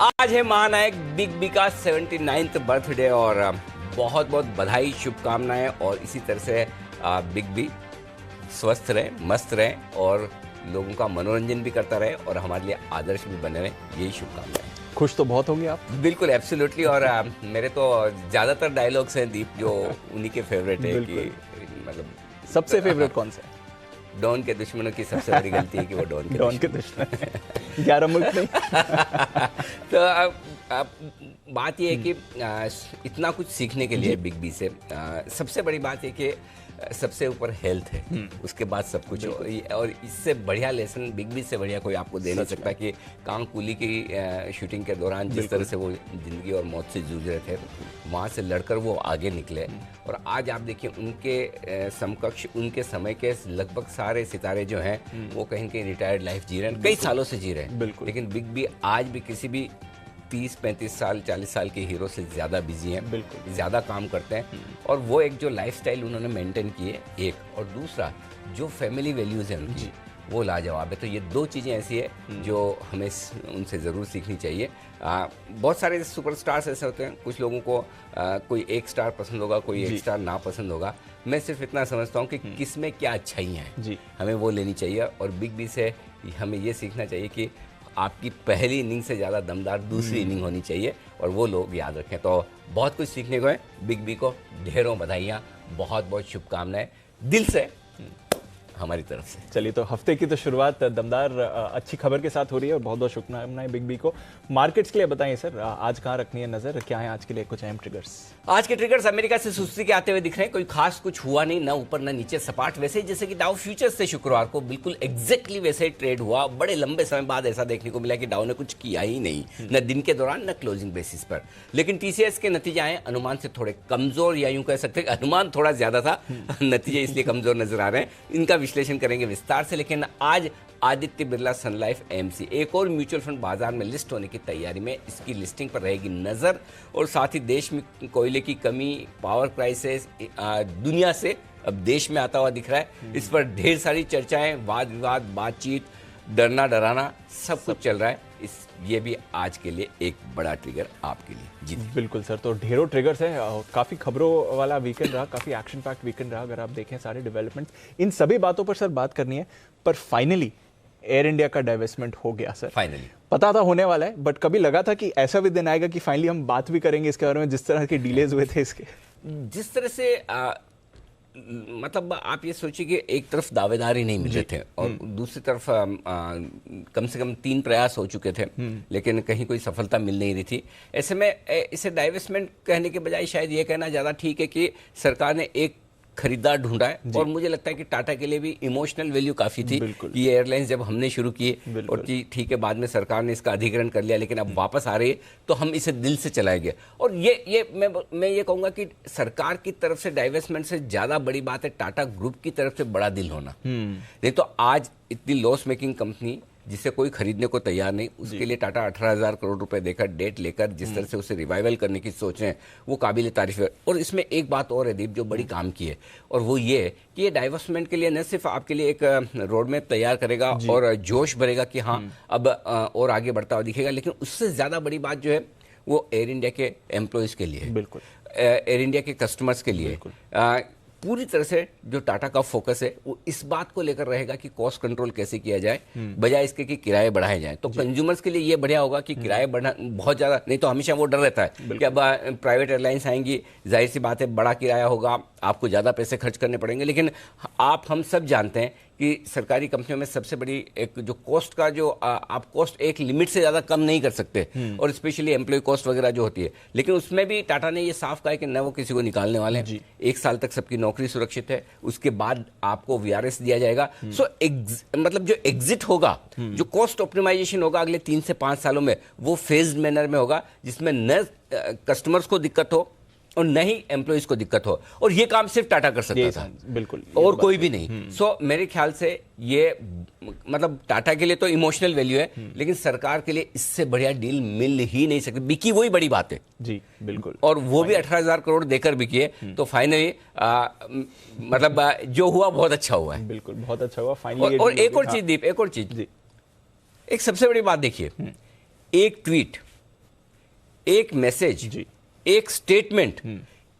आज है महानायक बिग बी का 79th बर्थडे और बहुत बहुत बधाई, शुभकामनाएं। और इसी तरह से बिग बी स्वस्थ रहे, मस्त रहे और लोगों का मनोरंजन भी करता रहे और हमारे लिए आदर्श भी बने रहे, यही शुभकामनाएं। खुश तो बहुत होंगे आप। बिल्कुल, एब्सोल्युटली। और मेरे तो ज़्यादातर डायलॉग्स हैं दीप जो उन्हीं के फेवरेट है कि मतलब सबसे फेवरेट कौन सा है? डॉन के दुश्मनों की सबसे बड़ी गलती है कि वो डॉन के दुश्मन 11 मुल्क में। तो अब बात ये है कि इतना कुछ सीखने के लिए बिग बी से सबसे बड़ी बात है कि सबसे ऊपर हेल्थ है, उसके बाद सब कुछ। और इससे बढ़िया लेसन बिग बी से बढ़िया कोई आपको दे नहीं सकता कि कांग कुली की शूटिंग के दौरान जिस तरह से वो जिंदगी और मौत से जूझ रहे थे, वहाँ से लड़कर वो आगे निकले। और आज आप देखिए उनके समकक्ष उनके समय के लगभग सारे सितारे जो हैं वो कहीं कहीं रिटायर्ड लाइफ जी रहे हैं, कई सालों से जी रहे हैं। लेकिन बिग बी आज भी किसी भी 30-35 साल 40 साल के हीरो से ज़्यादा बिजी हैं, बिल्कुल ज़्यादा काम करते हैं। और वो एक जो लाइफस्टाइल उन्होंने मेंटेन की है एक, और दूसरा जो फैमिली वैल्यूज़ हैं उनकी वो लाजवाब है। तो ये दो चीज़ें ऐसी है जो हमें उनसे ज़रूर सीखनी चाहिए। बहुत सारे सुपरस्टार्स ऐसे होते हैं, कुछ लोगों को कोई एक स्टार पसंद होगा, कोई एक स्टार नापसंद होगा। मैं सिर्फ इतना समझता हूँ कि किस में क्या अच्छाइयाँ हैं, हमें वो लेनी चाहिए। और बिग बी से हमें ये सीखना चाहिए कि आपकी पहली इनिंग से ज़्यादा दमदार दूसरी इनिंग होनी चाहिए, और वो लोग याद रखें। तो बहुत कुछ सीखने को है। बिग बी को ढेरों बधाइयाँ, बहुत बहुत शुभकामनाएं दिल से हमारी तरफ से। चलिए, तो हफ्ते की तो शुरुआत दमदार अच्छी खबर के साथ हो रही है और बहुत बहुत शुभकामनाएं बिग बी को। मार्केट्स के लिए बताइए सर, आज कहाँ रखनी है नजर, क्या है आज के लिए कुछ अहम ट्रिगर्स? आज के ट्रिगर्स अमेरिका से सुस्ती के आते हुए दिख रहे हैं। कोई खास कुछ हुआ नहीं, ना ऊपर ना नीचे, सपाट वैसे ही जैसे कि डाउ फ्यूचर्स से शुक्रवार को बिल्कुल एग्जैक्टली वैसे ही ट्रेड हुआ। बड़े लंबे समय बाद ऐसा देखने को मिला कि डाउ ने कुछ किया ही नहीं, न दिन के दौरान न क्लोजिंग बेसिस पर। लेकिन टीसीएस के नतीजे आए अनुमान से थोड़े कमजोर, या यूं कह सकते हैं अनुमान थोड़ा ज्यादा था, नतीजे इसलिए कमजोर नजर आ रहे हैं। इनका विश्लेषण करेंगे विस्तार से। लेकिन आज आदित्य बिरला सन लाइफ एएमसी एक और म्यूचुअल फंड बाजार में लिस्ट होने की तैयारी में, इसकी लिस्टिंग पर रहेगी नजर। और साथ ही देश में कोयले की कमी, पावर क्राइसिस दुनिया से अब देश में आता हुआ दिख रहा है। इस पर ढेर सारी चर्चाएं, वाद विवाद, बातचीत, डरना डराना सब कुछ चल रहा है। ये भी आज के लिए एक बड़ा ट्रिगर आपके लिए। जी बिल्कुल सर, तो ढेरों ट्रिगर्स हैं। काफ़ी खबरों वाला वीकेंड रहा, काफ़ी एक्शन पैक्ड वीकेंड रहा। अगर आप देखें सारे डेवलपमेंट्स, इन सभी बातों पर सर बात करनी है। पर फाइनली एयर इंडिया का डाइवेस्टमेंट हो गया सर। फाइनली पता था होने वाला है, बट कभी लगा था कि ऐसा भी दिन आएगा कि फाइनली हम बात भी करेंगे इसके बारे में, जिस तरह के डिलेज हुए थे इसके। जिस तरह से मतलब आप ये सोचिए कि एक तरफ दावेदार ही नहीं मिले थे और दूसरी तरफ कम से कम 3 प्रयास हो चुके थे, लेकिन कहीं कोई सफलता मिल नहीं रही थी। ऐसे में इसे डाइवेस्टमेंट कहने के बजाय शायद ये कहना ज़्यादा ठीक है कि सरकार ने एक खरीदार ढूंढा है। और मुझे लगता है कि टाटा के लिए भी इमोशनल वैल्यू काफी थी कि ये एयरलाइंस जब हमने शुरू किए और ठीक है बाद में सरकार ने इसका अधिग्रहण कर लिया, लेकिन अब वापस आ रही है तो हम इसे दिल से चलाएंगे। और ये मैं ये कहूंगा कि सरकार की तरफ से डाइवेस्टमेंट से ज्यादा बड़ी बात है टाटा ग्रुप की तरफ से बड़ा दिल होना। नहीं तो आज इतनी लॉस मेकिंग कंपनी जिसे कोई खरीदने को तैयार नहीं, उसके लिए टाटा 18,000 करोड़ रुपए देकर, डेट लेकर जिस तरह से उसे रिवाइवल करने की सोच रहे हैं वो काबिल तारीफ है। और इसमें एक बात और है दीप जो बड़ी काम की है, और वो ये कि ये डाइवर्समेंट के लिए न सिर्फ आपके लिए एक रोड मैप तैयार करेगा और जोश भरेगा कि हाँ अब और आगे बढ़ता हुआ दिखेगा, लेकिन उससे ज्यादा बड़ी बात जो है वो एयर इंडिया के एम्प्लॉयज के लिए, बिल्कुल एयर इंडिया के कस्टमर्स के लिए। पूरी तरह से जो टाटा का फोकस है वो इस बात को लेकर रहेगा कि कॉस्ट कंट्रोल कैसे किया जाए, बजाय इसके कि किराए बढ़ाए जाएं। तो कंज्यूमर्स के लिए ये बढ़िया होगा कि किराए बढ़ा बहुत ज़्यादा नहीं तो हमेशा वो डर रहता है कि अब प्राइवेट एयरलाइंस आएंगी, जाहिर सी बात है बड़ा किराया होगा, आपको ज़्यादा पैसे खर्च करने पड़ेंगे। लेकिन हम सब जानते हैं कि सरकारी कंपनियों में सबसे बड़ी एक जो कॉस्ट का जो आप कॉस्ट एक लिमिट से ज़्यादा कम नहीं कर सकते, और स्पेशली एम्प्लॉय कॉस्ट वगैरह जो होती है। लेकिन उसमें भी टाटा ने ये साफ कहा है कि न वो किसी को निकालने वाले हैं। 1 साल तक सबकी नौकरी सुरक्षित है, उसके बाद आपको वीआरएस दिया जाएगा। सो मतलब जो एग्जिट होगा, जो कॉस्ट ऑप्टिमाइजेशन होगा अगले 3 से 5 सालों में, वो फेज्ड मैनर में होगा, जिसमें न कस्टमर्स को दिक्कत हो और न ही एम्प्लॉइज को दिक्कत हो। और ये काम सिर्फ टाटा कर सकता था, बिल्कुल, और कोई भी नहीं। सो मेरे ख्याल से ये मतलब टाटा के लिए तो इमोशनल वैल्यू है, लेकिन सरकार के लिए इससे बढ़िया डील मिल ही नहीं सकती। बिकी वही बड़ी बात है जी, बिल्कुल, और वो भी 18,000 करोड़ देकर बिकी है। तो फाइनली मतलब जो हुआ बहुत अच्छा हुआ है, बिल्कुल बहुत अच्छा हुआ फाइनली। और एक और चीज दीप, एक और चीज, एक सबसे बड़ी बात देखिए, एक ट्वीट एक मैसेज, जी। एक स्टेटमेंट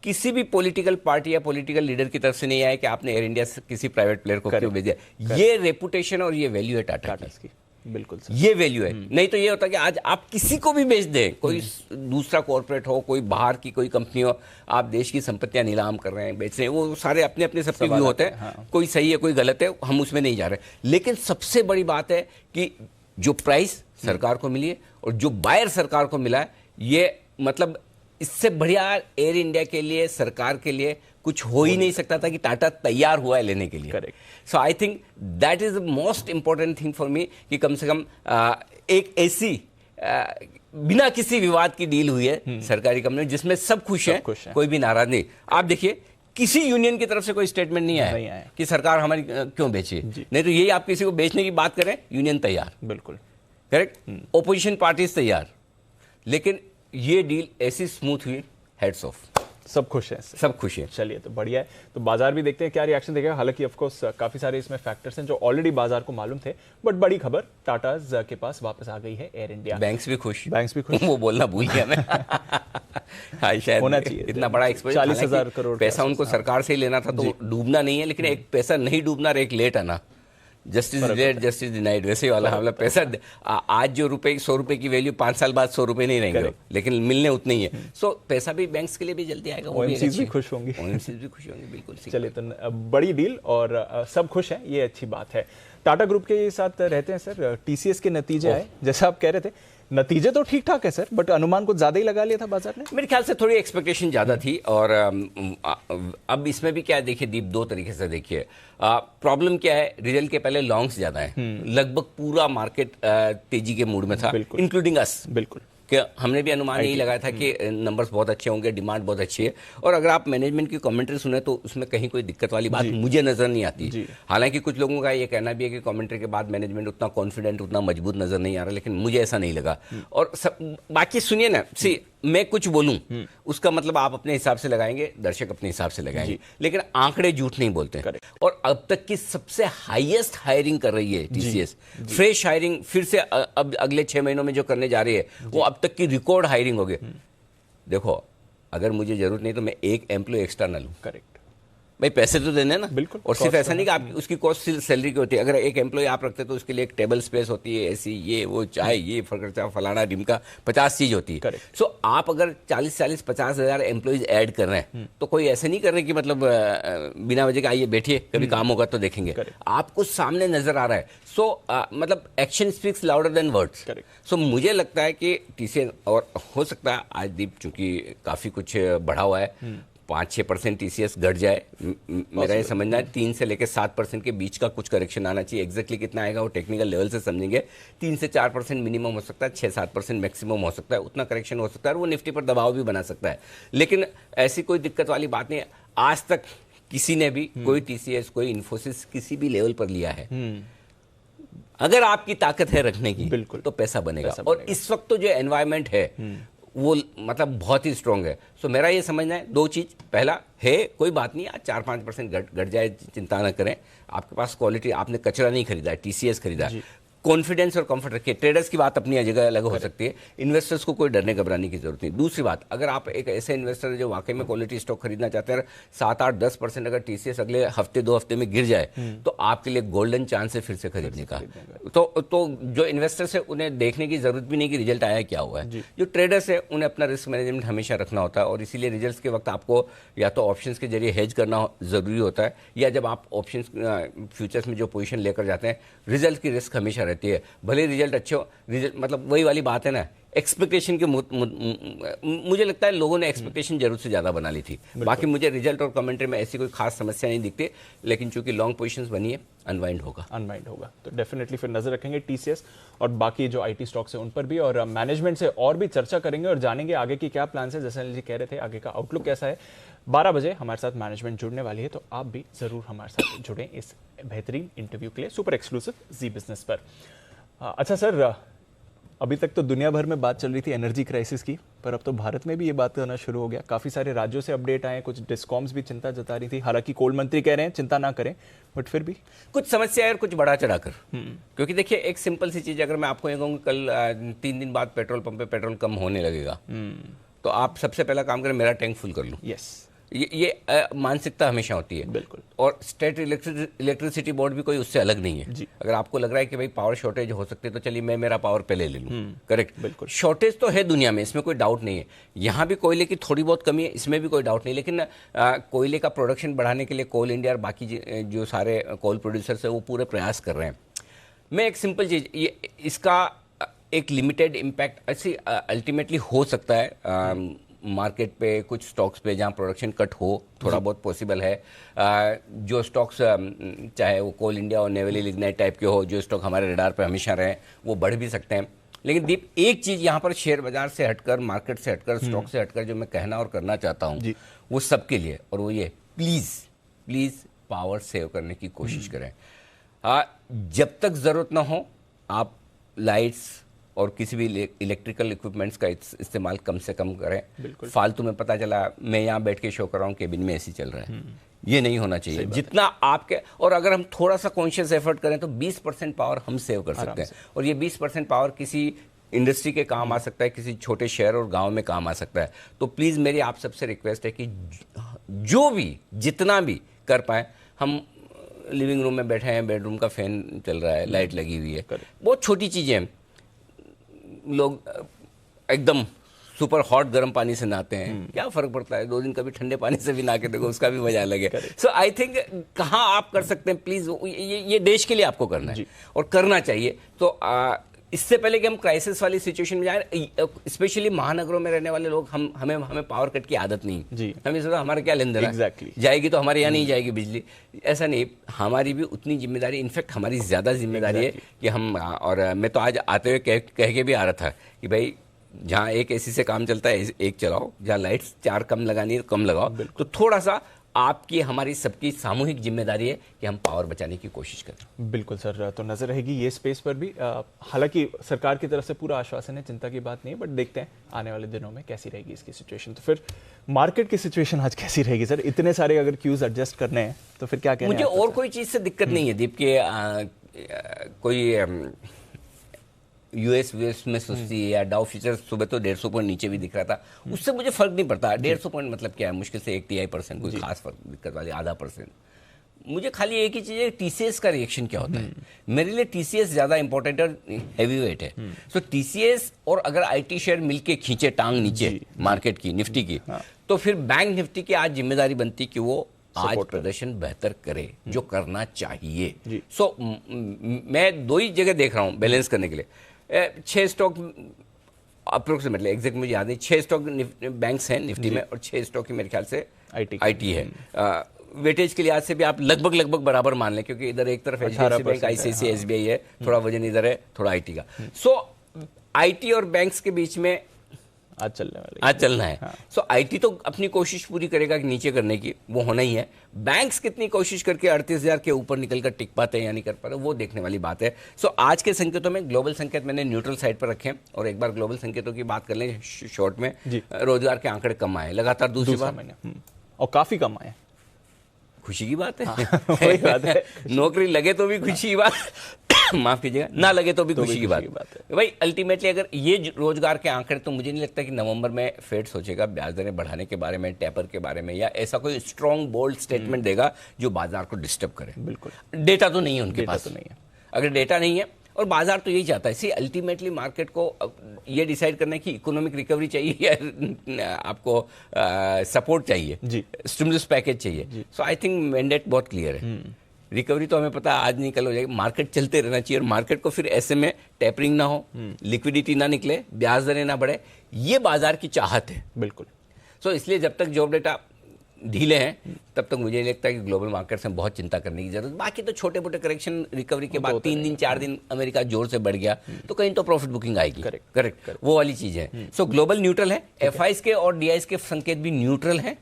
किसी भी पॉलिटिकल पार्टी या पॉलिटिकल लीडर की तरफ से नहीं आया कि आपने एयर इंडिया से किसी प्राइवेट प्लेयर को क्यों भेजा। ये रेपुटेशन और ये वैल्यू है टाटा की। बिल्कुल सर। ये वैल्यू है। नहीं तो ये होता कि आज आप किसी को भी बेच दें, कोई दूसरा कॉर्पोरेट हो, कोई बाहर की कोई कंपनी हो, आप देश की संपत्तियां नीलाम कर रहे हैं, बेच रहे हैं, वो सारे अपने अपने सबके व्यू होते हैं। हाँ। कोई सही है कोई गलत है, हम उसमें नहीं जा रहे। लेकिन सबसे बड़ी बात है कि जो प्राइस सरकार को मिली है और जो बायर सरकार को मिला है, ये मतलब इससे बढ़िया एयर इंडिया के लिए, सरकार के लिए कुछ हो ही नहीं सकता था कि टाटा तैयार हुआ है लेने के लिए। Correct. So I think that is the most important thing for me कि कम से कम एक ऐसी बिना किसी विवाद की डील हुई है सरकारी कंपनी जिसमें सब खुश हैं, कोई भी नाराज नहीं। आप देखिए किसी यूनियन की तरफ से कोई स्टेटमेंट नहीं आया कि सरकार हमारी क्यों बेची। नहीं तो यही आप किसी को बेचने की बात करें, यूनियन तैयार, बिल्कुल करेक्ट, ओपोजिशन पार्टीज तैयार, लेकिन ये डील ऐसी स्मूथ हुई, हेड्स ऑफ, सब खुश हैं, सब खुश हैं। चलिए तो बढ़िया है। तो बाजार भी देखते हैं क्या रिएक्शन देगा। हालांकि ऑफ कोर्स काफी सारे इसमें फैक्टर्स हैं जो ऑलरेडी बाजार को मालूम थे, बट बड़ी खबर टाटाज के पास वापस आ गई है एयर इंडिया। बैंक्स भी खुश, बैंक्स भी खुश। वो बोलना भूल गया मैं। हाँ, शायद होना चाहिए इतना बड़ा एक्सपोजर, 40,000 करोड़ पैसा उनको सरकार से ही लेना था, तो डूबना नहीं है, लेकिन एक पैसा नहीं डूबना और एक लेट आना, जस्टिस लेट जस्टिस डिनाइड, वैसे वाला मतलब पैसा आज जो रुपए 100 रुपए की वैल्यू 5 साल बाद 100 रुपए नहीं रहेंगे, लेकिन मिलने उतने ही है। सो पैसा भी बैंक्स के लिए भी जल्दी आएगा, ओएमसीज भी खुश होंगी, ओएमसीज भी खुश होंगे, बिल्कुल। चलिए तो बड़ी डील और सब खुश हैं, ये अच्छी बात है। टाटा ग्रुप के साथ रहते हैं सर, टीसीएस के नतीजे आए, जैसा आप कह रहे थे, नतीजे तो ठीक ठाक है सर, बट अनुमान कुछ ज्यादा ही लगा लिया था बाजार ने। मेरे ख्याल से थोड़ी एक्सपेक्टेशन ज्यादा थी। और अब इसमें भी क्या है, देखिए दीप, दो तरीके से देखिए। प्रॉब्लम क्या है, रिजल्ट के पहले लॉन्ग्स ज्यादा है, लगभग पूरा मार्केट तेजी के मूड में था, इंक्लूडिंग अस। बिल्कुल, कि हमने भी अनुमान यही लगाया था कि नंबर्स बहुत अच्छे होंगे, डिमांड बहुत अच्छी है। और अगर आप मैनेजमेंट की कमेंट्री सुने तो उसमें कहीं कोई दिक्कत वाली बात मुझे नजर नहीं आती। हालांकि कुछ लोगों का ये कहना भी है कि कमेंट्री के बाद मैनेजमेंट उतना कॉन्फिडेंट, उतना मजबूत नजर नहीं आ रहा, लेकिन मुझे ऐसा नहीं लगा। और बाकी सुनिए ना, मैं कुछ बोलूं उसका मतलब आप अपने हिसाब से लगाएंगे, दर्शक अपने हिसाब से लगाएंगे, लेकिन आंकड़े झूठ नहीं बोलते। और अब तक की सबसे हाईएस्ट हायरिंग कर रही है टीसीएस, फ्रेश हायरिंग फिर से अब अगले 6 महीनों में जो करने जा रही है वो अब तक की रिकॉर्ड हायरिंग होगी। देखो, अगर मुझे जरूरत नहीं तो मैं एक एम्प्लॉय एक्स्ट्रा ना लूं, करेक्ट भाई, पैसे तो देने ना। बिल्कुल। और सिर्फ ऐसा नहीं कि आप उसकी कॉस्ट सैलरी की होती है, अगर एक एम्प्लॉय आप रखते तो उसके लिए एक टेबल स्पेस होती है, ऐसी ये वो चाय ये खर्चा फलाना ढिमका 50 चीज होती है। सो आप अगर 40-50 हज़ार एम्प्लॉयज ऐड कर रहे हैं तो कोई ऐसे नहीं कर रहे कि मतलब बिना वजह के आइए बैठिए, कभी काम होगा तो देखेंगे, आपको सामने नजर आ रहा है। सो मतलब action speaks louder than words. So मुझे लगता है कि टीसीएस, और हो सकता है आज दीप चूंकि काफी कुछ बढ़ा हुआ है, 5-6% टीसीएस घट जाए, मेरा ये समझना है 3 से लेकर 7% के बीच का कुछ करेक्शन आना चाहिए। एग्जैक्टली कितना आएगा वो टेक्निकल लेवल से समझेंगे। 3 से 4% मिनिमम हो सकता है, 6-7% मैक्सिमम हो सकता है, उतना करेक्शन हो सकता है और वो निफ्टी पर दबाव भी बना सकता है। लेकिन ऐसी कोई दिक्कत वाली बात नहीं है, आज तक किसी ने भी कोई टीसीएस, कोई इन्फोसिस किसी भी लेवल पर लिया है। अगर आपकी ताकत है रखने की, बिल्कुल, तो पैसा बनेगा। और इस वक्त तो जो एनवायरमेंट है वो मतलब बहुत ही स्ट्रांग है। सो मेरा ये समझना है 2 चीज, पहला है कोई बात नहीं, आज 4-5% घट जाए, चिंता न करें, आपके पास क्वालिटी, आपने कचरा नहीं खरीदा है, टीसीएस खरीदा है, कॉन्फिडेंस और कंफर्ट रखिए। ट्रेडर्स की बात अपनी जगह अलग हो सकती है, इन्वेस्टर्स को कोई डरने घबराने की जरूरत नहीं। दूसरी बात, अगर आप एक ऐसे इन्वेस्टर है जो वाकई में क्वालिटी स्टॉक खरीदना चाहते हैं, 7-8-10% अगर टीसीएस अगले हफ्ते 2 हफ्ते में गिर जाए तो आपके लिए गोल्डन चांस है फिर से खरीदने का। तो जो इन्वेस्टर्स है उन्हें देखने की जरूरत भी नहीं कि रिजल्ट आया क्या हुआ है। जो ट्रेडर्स है उन्हें अपना रिस्क मैनेजमेंट हमेशा रखना होता है, और इसीलिए रिजल्ट्स के वक्त आपको या तो ऑप्शंस के जरिए हेज करना जरूरी होता है, या जब आप ऑप्शंस फ्यूचर्स में जो पोजीशन लेकर जाते हैं, रिजल्ट की रिस्क हमेशा रहती है। भले रिजल्ट अच्छे हो, रिजल्ट मतलब वही वाली बात है ना, एक्सपेक्टेशन के मुझे लगता है लोगों ने एक्सपेक्टेशन जरूर से ज्यादा बना ली थी। बाकी मुझे रिजल्ट और कमेंट्री में ऐसी कोई खास समस्या नहीं दिखती, लेकिन चूंकि लॉन्ग पोजीशंस बनी है, अनवाइंड होगा। तो डेफिनेटली फिर नजर रखेंगे टीसीएस और बाकी जो आईटी स्टॉक्स है उन पर भी, और मैनेजमेंट से और भी चर्चा करेंगे और जानेंगे आगे की क्या प्लान है। जैसे अनिल जी कह रहे थे, आगे का आउटलुक कैसा है। 12 बजे हमारे साथ मैनेजमेंट जुड़ने वाली है, तो आप भी जरूर हमारे साथ जुड़ें इस बेहतरीन इंटरव्यू के लिए, सुपर एक्सक्लूसिव जी बिजनेस पर। अच्छा सर, अभी तक तो दुनिया भर में बात चल रही थी एनर्जी क्राइसिस की, पर अब तो भारत में भी ये बात करना शुरू हो गया। काफ़ी सारे राज्यों से अपडेट आए, कुछ डिस्कॉम्स भी चिंता जता रही थी। हालांकि कोल मंत्री कह रहे हैं चिंता ना करें, बट फिर भी कुछ समस्या है और कुछ बढ़ा चढ़ाकर। क्योंकि देखिए एक सिंपल सी चीज़, अगर मैं आपको ये कहूँ कल 3 दिन बाद पेट्रोल पंप पे पेट्रोल कम होने लगेगा, तो आप सबसे पहला काम करें मेरा टैंक फुल कर लूँ। यस, ये मानसिकता हमेशा होती है। बिल्कुल। और स्टेट इलेक्ट्रिसिटी बोर्ड भी कोई उससे अलग नहीं है जी। अगर आपको लग रहा है कि भाई पावर शॉर्टेज हो सकती है तो चलिए मैं मेरा पावर पहले ले लूँ। करेक्ट, बिल्कुल। शॉर्टेज तो है दुनिया में, इसमें कोई डाउट नहीं है। यहाँ भी कोयले की थोड़ी बहुत कमी है, इसमें भी कोई डाउट नहीं। लेकिन कोयले का प्रोडक्शन बढ़ाने के लिए कोल इंडिया और बाकी जो सारे कोल प्रोड्यूसर्स है वो पूरे प्रयास कर रहे हैं। मैं एक सिंपल चीज़, ये इसका एक लिमिटेड इम्पैक्ट ऐसे अल्टीमेटली हो सकता है मार्केट पे, कुछ स्टॉक्स पे जहाँ प्रोडक्शन कट हो, थोड़ा बहुत पॉसिबल है। जो स्टॉक्स चाहे वो कोल इंडिया और नेवली लिग्नाइट टाइप के हो, जो स्टॉक हमारे रडार पे हमेशा रहे, वो बढ़ भी सकते हैं। लेकिन दीप, एक चीज़ यहाँ पर शेयर बाजार से हटकर, मार्केट से हटकर, स्टॉक से हटकर जो मैं कहना और करना चाहता हूँ वो सबके लिए, और वो ये, प्लीज़ पावर सेव करने की कोशिश करें। जब तक ज़रूरत ना हो आप लाइट्स और किसी भी इलेक्ट्रिकल इक्विपमेंट्स का इस्तेमाल कम से कम करें। फालतू में पता चला मैं यहाँ बैठ के शो कर रहा हूँ, केबिन में एसी चल रहा है, ये नहीं होना चाहिए। जितना आपके, और अगर हम थोड़ा सा कॉन्शियस एफर्ट करें तो 20% पावर हम सेव कर सकते हैं। और ये 20% पावर किसी इंडस्ट्री के काम आ सकता है, किसी छोटे शहर और गांव में काम आ सकता है। तो प्लीज़ मेरी आप सबसे रिक्वेस्ट है कि जो भी जितना भी कर पाए, हम लिविंग रूम में बैठे हैं, बेडरूम का फैन चल रहा है, लाइट लगी हुई है, बहुत छोटी चीज़ें हैं। लोग एकदम सुपर हॉट गर्म पानी से नहाते हैं, क्या फर्क पड़ता है? 2 दिन कभी ठंडे पानी से भी नहा के देखो, उसका भी मजा अलग है। सो आई थिंक कहाँ आप कर सकते हैं, प्लीज ये देश के लिए आपको करना है और करना चाहिए। तो इससे पहले कि हम क्राइसिस वाली सिचुएशन में जाए, स्पेशली महानगरों में रहने वाले लोग, हमें पावर कट की आदत नहीं जी। हमें सोचा हमारा क्या लेन देन है, जाएगी तो हमारे यहाँ नहीं जाएगी बिजली, ऐसा नहीं। हमारी भी उतनी जिम्मेदारी, इनफैक्ट हमारी ज़्यादा जिम्मेदारी है कि हम, और मैं तो आज आते हुए कह के भी आ रहा था कि भाई जहाँ एक एसी से काम चलता है एक चलाओ, जहाँ लाइट्स 4 कम लगानी है कम लगाओ। तो थोड़ा सा आपकी, हमारी सबकी सामूहिक जिम्मेदारी है कि हम पावर बचाने की कोशिश करें। बिल्कुल सर, तो नजर रहेगी ये स्पेस पर भी। हालांकि सरकार की तरफ से पूरा आश्वासन है, चिंता की बात नहीं है, बट देखते हैं आने वाले दिनों में कैसी रहेगी इसकी सिचुएशन। तो फिर मार्केट की सिचुएशन आज कैसी रहेगी सर? इतने सारे अगर क्यूज एडजस्ट करने हैं तो फिर क्या कहना है? मुझे और कोई चीज़ से दिक्कत नहीं है दीप के, कोई यूएस में सुस्ती है या डाउ फ्यूचर सुबह तो 150 पॉइंट नीचे भी दिख रहा था, उससे मुझे फर्क नहीं पड़ता। 150 पॉइंट मतलब क्या है, मुश्किल से 1 TI%, कोई खास फर्क दिक्कत वाली आधा %। मुझे खाली एक ही चीज़ है, टीसीएस का रिएक्शन क्या होता है। मेरे लिए टीसीएस ज़्यादा इंपॉर्टेंट और हैवी वेट है। सो टीसीएस और अगर आईटी शेयर मिलके खींचे टांग नीचे मार्केट की, निफ्टी की, तो फिर बैंक निफ्टी की आज जिम्मेदारी बनती कि वो आज प्रदर्शन बेहतर करे, जो करना चाहिए। सो मैं 2 ही जगह देख रहा हूँ बैलेंस करने के लिए। 6 स्टॉक अप्रोक्सीमेटली, एग्जैक्ट मुझे याद नहीं, 6 स्टॉक बैंक्स हैं निफ्टी में और 6 स्टॉक की मेरे ख्याल से आईटी है। वेटेज के लिहाज से भी आप लगभग बराबर मान लें, क्योंकि इधर एक तरफ एचडीएफसी बैंक, आईसीआईसीआई, एसबीआई है, थोड़ा वजन इधर है, थोड़ा आईटी का। सो आईटी और बैंक्स के बीच में आज चलना है। सो आईटी तो अपनी कोशिश पूरी करेगा कि नीचे करने की, वो होना ही है। बैंक्स कितनी कोशिश करके 38,000 के ऊपर निकलकर टिक पाते हैं या नहीं कर पाते, वो देखने वाली बात है। सो आज के संकेतों में ग्लोबल संकेत मैंने न्यूट्रल साइड पर रखे हैं, और एक बार ग्लोबल संकेतों की बात कर लें शॉर्ट में, रोजगार के आंकड़े कम आए लगातार दूसरी बार, और काफी कम आए। खुशी की बात है। वही बात है, नौकरी लगे तो भी खुशी की बात, माफ कीजिएगा, ना लगे तो भी खुशी की बात है भाई। अल्टीमेटली अगर ये रोजगार के आंकड़े, तो मुझे नहीं लगता कि नवंबर में फेड सोचेगा ब्याज दरें बढ़ाने के बारे में, टेपर के बारे में, या ऐसा कोई स्ट्रॉन्ग बोल्ड स्टेटमेंट देगा जो बाजार को डिस्टर्ब करे। बिल्कुल डेटा तो नहीं है उनके पास, तो नहीं है। अगर डेटा नहीं है, और बाजार तो यही चाहता है, इसी अल्टीमेटली मार्केट को ये डिसाइड करना है कि इकोनॉमिक रिकवरी चाहिए या आपको सपोर्ट चाहिए, स्टिमुलस पैकेज चाहिए। सो आई थिंक मैंडेट बहुत क्लियर है। रिकवरी तो हमें पता है आज नहीं कल हो जाएगी, मार्केट चलते रहना चाहिए, और मार्केट को फिर ऐसे में टेपरिंग ना हो, लिक्विडिटी ना निकले, ब्याज दरें ना बढ़े, ये बाजार की चाहत है। बिल्कुल। सो इसलिए जब तक जॉब डेटा ढीले हैं तब तक मुझे लगता है कि ग्लोबल मार्केट्स में बहुत चिंता करने की जरूरत। बाकी तो छोटे मोटे करेक्शन रिकवरी के बाद 3 दिन 4 दिन अमेरिका जोर से बढ़ गया तो कहीं तो प्रॉफिट बुकिंग आएगी। करेक्ट, वो वाली चीज है। सो ग्लोबल न्यूट्रल है, एफआईज के और डीआईज के संकेत भी न्यूट्रल हैं।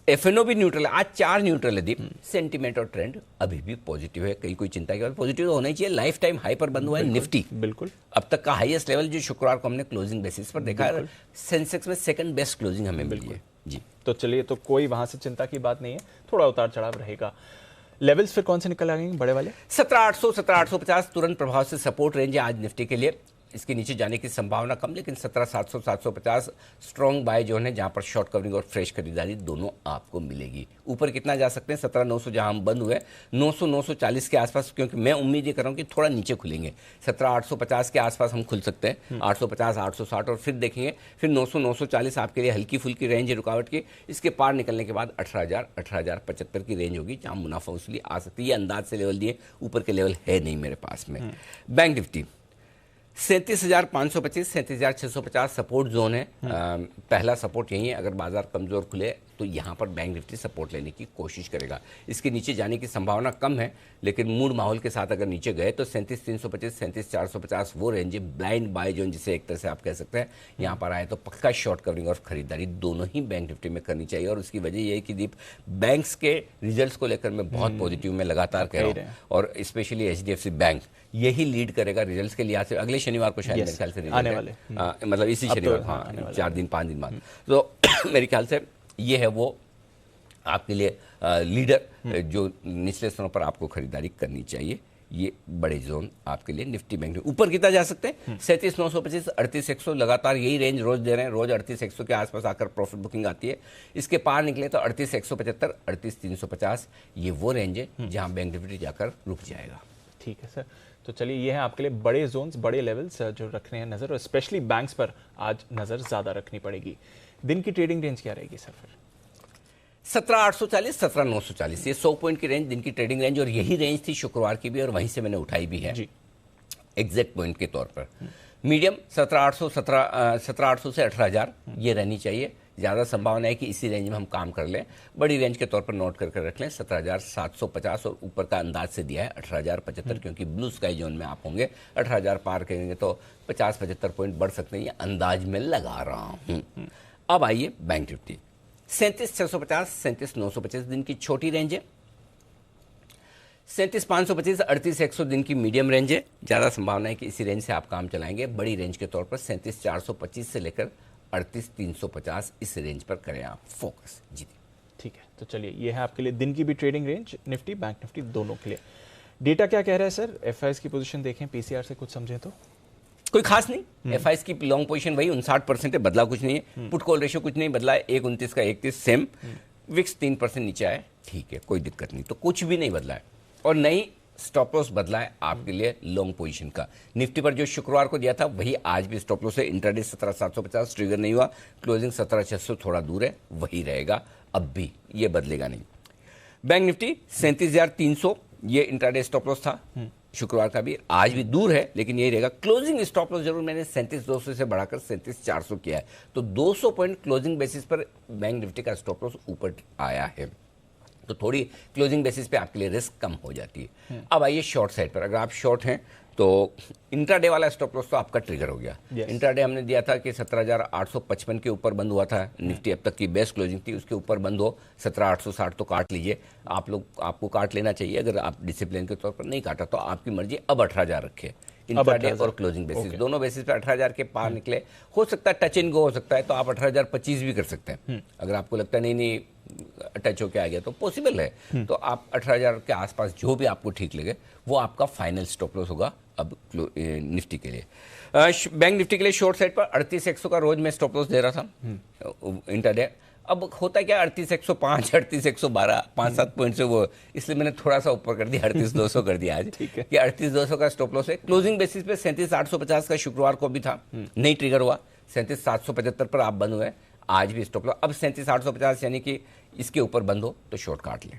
एफएनओ भी न्यूट्रल है, आज 4 न्यूट्रल है दीप। सेंटीमेंट और ट्रेंड अभी भी पॉजिटिव है, कहीं कोई चिंता की बात, पॉजिटिव होना ही चाहिए। लाइफ टाइम हाई पर बंद हुआ है निफ्टी, बिल्कुल अब तक का हाईएस्ट लेवल जो शुक्रवार को हमने क्लोजिंग बेसिस पर देखा है। सेंसेक्स में सेकंड बेस्ट क्लोजिंग हमें मिली है जी। तो चलिए, तो कोई वहां से चिंता की बात नहीं है, थोड़ा उतार चढ़ाव रहेगा। लेवल्स फिर कौन से निकल आएंगे बड़े वाले? 17,800 17,850 तुरंत प्रभाव से सपोर्ट रेंज है आज निफ्टी के लिए। इसके नीचे जाने की संभावना कम, लेकिन 17,700 750 स्ट्रॉन्ग बाय जोन है, जहां पर शॉर्ट कवरिंग और फ्रेश खरीदारी दोनों आपको मिलेगी। ऊपर कितना जा सकते हैं? 17,900 जहां हम बंद हुए, 900 940 के आसपास, क्योंकि मैं उम्मीद ये कर रहा हूं कि थोड़ा नीचे खुलेंगे। 17,850 के आसपास हम खुल सकते हैं, 850 860, और फिर देखेंगे फिर 900 940 आपके लिए हल्की फुल्की रेंज है रुकावट की। इसके पार निकलने के बाद 18,000 18,075 की रेंज होगी, जहां मुनाफा वसूली आ सकती है। ये अंदाज से लेवल दिए, ऊपर के लेवल है नहीं मेरे पास में। बैंक निफ्टी 37,525 37,650 सपोर्ट जोन है। पहला सपोर्ट यही है, अगर बाजार कमजोर खुले तो यहाँ पर बैंक निफ्टी सपोर्ट लेने की कोशिश करेगा। इसके नीचे जाने की संभावना कम है, लेकिन मूड माहौल के साथ अगर नीचे गए तो 37,325 37,450 वो रेंज है, ब्लाइंड बाय जोन जिसे एक तरह से आप कह सकते हैं। यहाँ पर आए तो पक्का शॉर्ट कवरिंग और खरीदारी दोनों ही बैंक निफ्टी में करनी चाहिए। और उसकी वजह यह है कि दीप, बैंक्स के रिजल्ट्स को लेकर मैं बहुत पॉजिटिव में लगातार कह रहा हूँ, और स्पेशली HDFC बैंक यही लीड करेगा रिजल्ट्स के लिहाज से। अगले शनिवार को शायद मेरे ख्याल से आने वाले, मतलब इसी शनिवार, हाँ 4 दिन 5 दिन बाद, तो मेरे ख्याल से ये है वो आपके लिए लीडर जो निचले स्तरों पर आपको खरीदारी करनी चाहिए। ये बड़े जोन आपके लिए निफ्टी बैंक। ऊपर कितना जा सकते हैं? 37,925 38,100 लगातार यही रेंज रोज दे रहे हैं, रोज 38,100 के आसपास आकर प्रॉफिट बुकिंग आती है। इसके पार निकले तो 38,175 38,350 ये वो रेंज है जहां बैंक निफ्टी जाकर रुक जाएगा। ठीक है सर, तो चलिए, ये है आपके लिए बड़े जोन्स, बड़े लेवल्स जो रखने हैं नजर, और स्पेशली बैंक्स पर आज नजर ज्यादा रखनी पड़ेगी। दिन की ट्रेडिंग रेंज क्या रहेगी सर फिर? 17,840 17,940 ये 100 पॉइंट की रेंज दिन की ट्रेडिंग रेंज, और यही रेंज थी शुक्रवार की भी, और वहीं से मैंने उठाई भी है जी, एग्जैक्ट पॉइंट के तौर पर। मीडियम 17,800 से 18,000 ये रहनी चाहिए। ज़्यादा संभावना है कि इसी रेंज में हम काम कर लें। बड़ी रेंज के तौर पर नोट कर रख लें 17,750, और ऊपर का अंदाज से दिया है 18,075, क्योंकि ब्लू स्काई जोन में आप होंगे। 18,000 पार करेंगे तो 50-75 पॉइंट बढ़ सकते हैं, ये अंदाज में लगा रहा हूँ। अब आइए बैंक निफ्टी 37,650 37,925 दिन की छोटी रेंज है। 37,525 38,100 दिन की मीडियम रेंज है। ज़्यादा संभावना है कि इसी रेंज से आप काम चलाएंगे। बड़ी रेंज के तौर पर 37,425 से लेकर 38,350 इस रेंज पर करें आप फोकस। जी ठीक है, तो चलिए, ये है आपके लिए दिन की भी trading range, Nifty bank Nifty दोनों के लिए। डेटा क्या कह रहा है सर? एफआईएस की पोजीशन देखें, पीसीआर से कुछ समझें तो कोई खास नहीं। एफआईएस की लॉन्ग पोजीशन वही 59% है, बदला कुछ नहीं है। पुट कॉल रेशियो कुछ नहीं बदला है, 1.29 का 31 सेम। विक्स 3% नीचे आए, ठीक है, कोई दिक्कत नहीं, तो कुछ भी नहीं बदला है। और नई स्टॉप लॉस बदला है आपके लिए लॉन्ग पोजीशन का। निफ्टी पर जो शुक्रवार को दिया था वही आज भी स्टॉप लॉस है। इंट्राडे 17,750 ट्रिगर नहीं हुआ, क्लोजिंग 17,600 थोड़ा दूर है, वही रहेगा अब भी, ये बदलेगा नहीं। बैंक निफ्टी 37,300 ये इंट्राडे स्टॉप लॉस था शुक्रवार का भी, आज भी दूर है, लेकिन यही रहेगा। क्लोजिंग स्टॉप लॉस जरूर मैंने 37,200 से बढ़ाकर 37,400 किया है, तो 200 पॉइंट क्लोजिंग बेसिस पर बैंक निफ्टी का स्टॉप लॉस ऊपर आया है, तो थोड़ी क्लोजिंग बेसिस पे आपके लिए रिस्क कम हो जाती है। अब आइए शॉर्ट साइड पर, अगर आप शॉर्ट हैं तो इंट्राडे वाला स्टॉप लॉस तो आपका ट्रिगर हो गया। इंट्राडे हमने दिया था कि 17,855 के ऊपर बंद हुआ था निफ्टी, अब तक की बेस्ट क्लोजिंग थी, उसके ऊपर बंद हो 17,860 तो काट लीजिए। आपको काट लेना चाहिए, अगर आप डिसिप्लिन के तौर पर नहीं काटा तो आपकी मर्जी। अब 18,000 रखे, इंट्राडे और क्लोजिंग बेसिस दोनों बेसिस पे 18,000 के पार निकले। हो सकता है टच एंड गो हो सकता है, तो आप 18,025 भी कर सकते हैं। अगर आपको लगता है नहीं टच होके आ गया तो पॉसिबल है, तो आप 18,000 के आसपास जो भी आपको ठीक लगे वो आपका फाइनल स्टॉप लॉस होगा अब निफ्टी के लिए। बैंक निफ्टी के लिए शॉर्ट साइड पर 38,100 का रोज मैं स्टॉप लॉस दे रहा था इंट्राडे। अब होता क्या, 38,105 38,112 5-7 पॉइंट से वो, इसलिए मैंने थोड़ा सा ऊपर कर दिया, 38,200 कर दिया आज कि 38,200 का स्टॉप लॉस है। क्लोजिंग बेसिस पे 37,850 का शुक्रवार को भी था, नहीं ट्रिगर हुआ। 37,775 पर आप बंद हुए, आज भी स्टॉप लॉस। अब 37,850 यानी कि इसके ऊपर बंद हो तो शॉर्ट काट लें।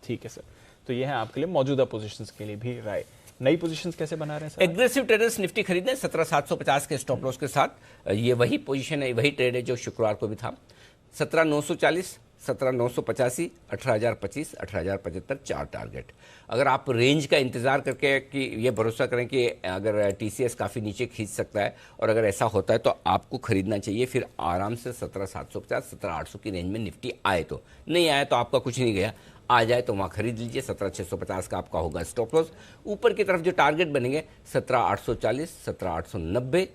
ठीक है सर, तो ये है आपके लिए मौजूदा पोजीशंस के लिए भी राय। नई पोजीशंस कैसे बना रहे हैं सर? एग्रेसिव ट्रेडर्स निफ्टी खरीदने 17,750 के स्टॉप लॉस के साथ। ये वही पोजीशन है, वही ट्रेड है जो शुक्रवार को भी था। 17,940 17,985, 18,025, 18,075 4 टारगेट। अगर आप रेंज का इंतजार करके कि ये भरोसा करें कि अगर टीसीएस काफ़ी नीचे खींच सकता है और अगर ऐसा होता है तो आपको खरीदना चाहिए, फिर आराम से 17,750, 17,800 की रेंज में निफ्टी आए तो, नहीं आया तो आपका कुछ नहीं गया, आ जाए तो वहाँ खरीद लीजिए। 17,650 का आपका होगा स्टॉप लॉस। ऊपर की तरफ जो टारगेट बनेंगे 17,840, 17,890,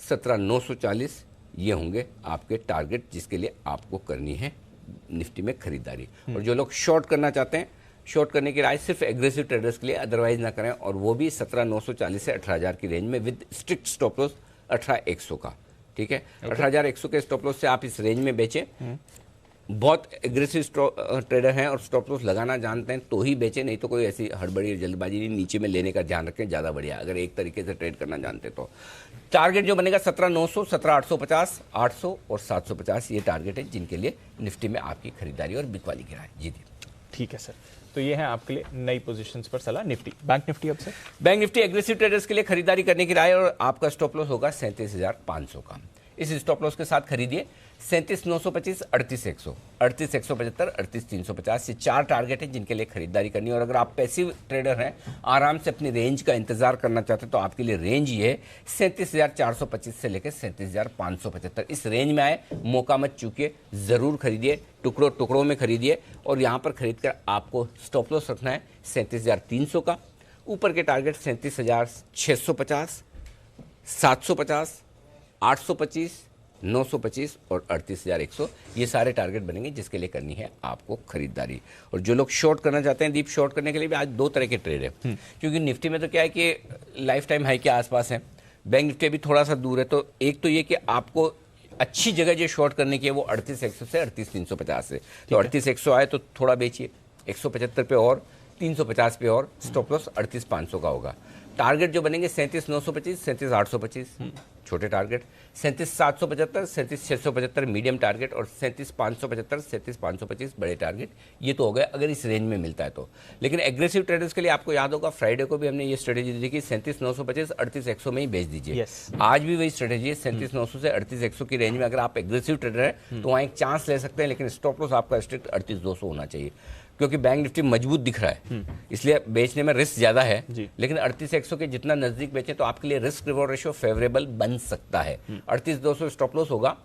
17,940 ये होंगे आपके टारगेट, जिसके लिए आपको करनी है निफ्टी में खरीदारी। और जो लोग शॉर्ट करना चाहते हैं, शॉर्ट करने की राय सिर्फ एग्रेसिव ट्रेडर्स के लिए, अदरवाइज ना करें, और वो भी 17,940 से 18,000 की रेंज में विद स्ट्रिक्ट स्टॉप लॉस 18,100 का। ठीक है, 18,100 के स्टॉप लॉस से आप इस रेंज में बेचें। बहुत एग्रेसिव ट्रेडर हैं और स्टॉप लॉस लगाना जानते हैं तो ही बेचें, नहीं तो कोई ऐसी हड़बड़ी जल्दबाजी नहीं, नीचे में लेने का ध्यान रखें, ज़्यादा बढ़िया अगर एक तरीके से ट्रेड करना जानते तो। टारगेट जो बनेगा 17,900, 17,850, 800 और 750 ये टारगेट है जिनके लिए निफ्टी में आपकी खरीदारी और बिकवाली की राय। जी जी ठीक है सर, तो ये है आपके लिए नई पोजीशंस पर सलाह। निफ्टी, बैंक निफ्टी अब से बैंक निफ्टी एग्रेसिव ट्रेडर्स के लिए खरीदारी करने की राय, और आपका स्टॉप लॉस होगा 37,500 का। इस स्टॉप लॉस के साथ खरीदिए 37,925, 38,100, 38,175, 38,350 ये 4 टारगेट है जिनके लिए खरीदारी करनी है। और अगर आप पैसिव ट्रेडर हैं, आराम से अपनी रेंज का इंतजार करना चाहते हैं, तो आपके लिए रेंज ये है 37,425 से लेकर 37,575। इस रेंज में आए, मौका मत चूकिए, ज़रूर खरीदिए, टुकड़ों टुकड़ों में खरीदिए। और यहाँ पर खरीद कर आपको स्टॉप लॉस रखना है 37,300 का। ऊपर के टारगेट 37,650, 750, 825, 925 और 38,100 ये सारे टारगेट बनेंगे जिसके लिए करनी है आपको खरीदारी। और जो लोग शॉर्ट करना चाहते हैं, डीप शॉर्ट करने के लिए भी आज 2 तरह के ट्रेड है, क्योंकि निफ्टी में तो क्या है कि लाइफ टाइम हाई के आसपास है, बैंक निफ्टी भी थोड़ा सा दूर है। तो एक तो ये कि आपको अच्छी जगह जो शॉर्ट करने की है वो 38,100 से 38,350 से, तो 38,100 आए तो थोड़ा बेचिए, 175 पे और 350 पे और, स्टॉप लॉस 38,500 का होगा। टारगेट जो बनेंगे 37,925, 37,825 छोटे टारगेट, 37,775, 37,675 मीडियम टारगेट और 37,575, 37,525 बड़े टारगेट। ये तो हो गए अगर इस रेंज में मिलता है तो। लेकिन एग्रेसिव ट्रेडर्स के लिए आपको याद होगा फ्राइडे को भी हमने ये स्ट्रेटेजी दी कि 37,925, 38,100 में ही बेच दीजिए। आज भी वही स्ट्रेटेजी है, 37,900 से 38,100 की रेंज में अगर आप एग्रेसिव ट्रेडर है तो वहाँ एक चांस ले सकते हैं, लेकिन स्टॉप लॉस आपका स्ट्रिक्ट 38,200 होना चाहिए, क्योंकि बैंक निफ्टी मजबूत दिख रहा है इसलिए बेचने में रिस्क ज़्यादा है। लेकिन 38,100 के जितना नज़दीक बेचे तो आपके लिए रिस्क रिवॉर्ड रेशियो फेवरेबल बन सकता है। 38,200 स्टॉप लॉस होगा,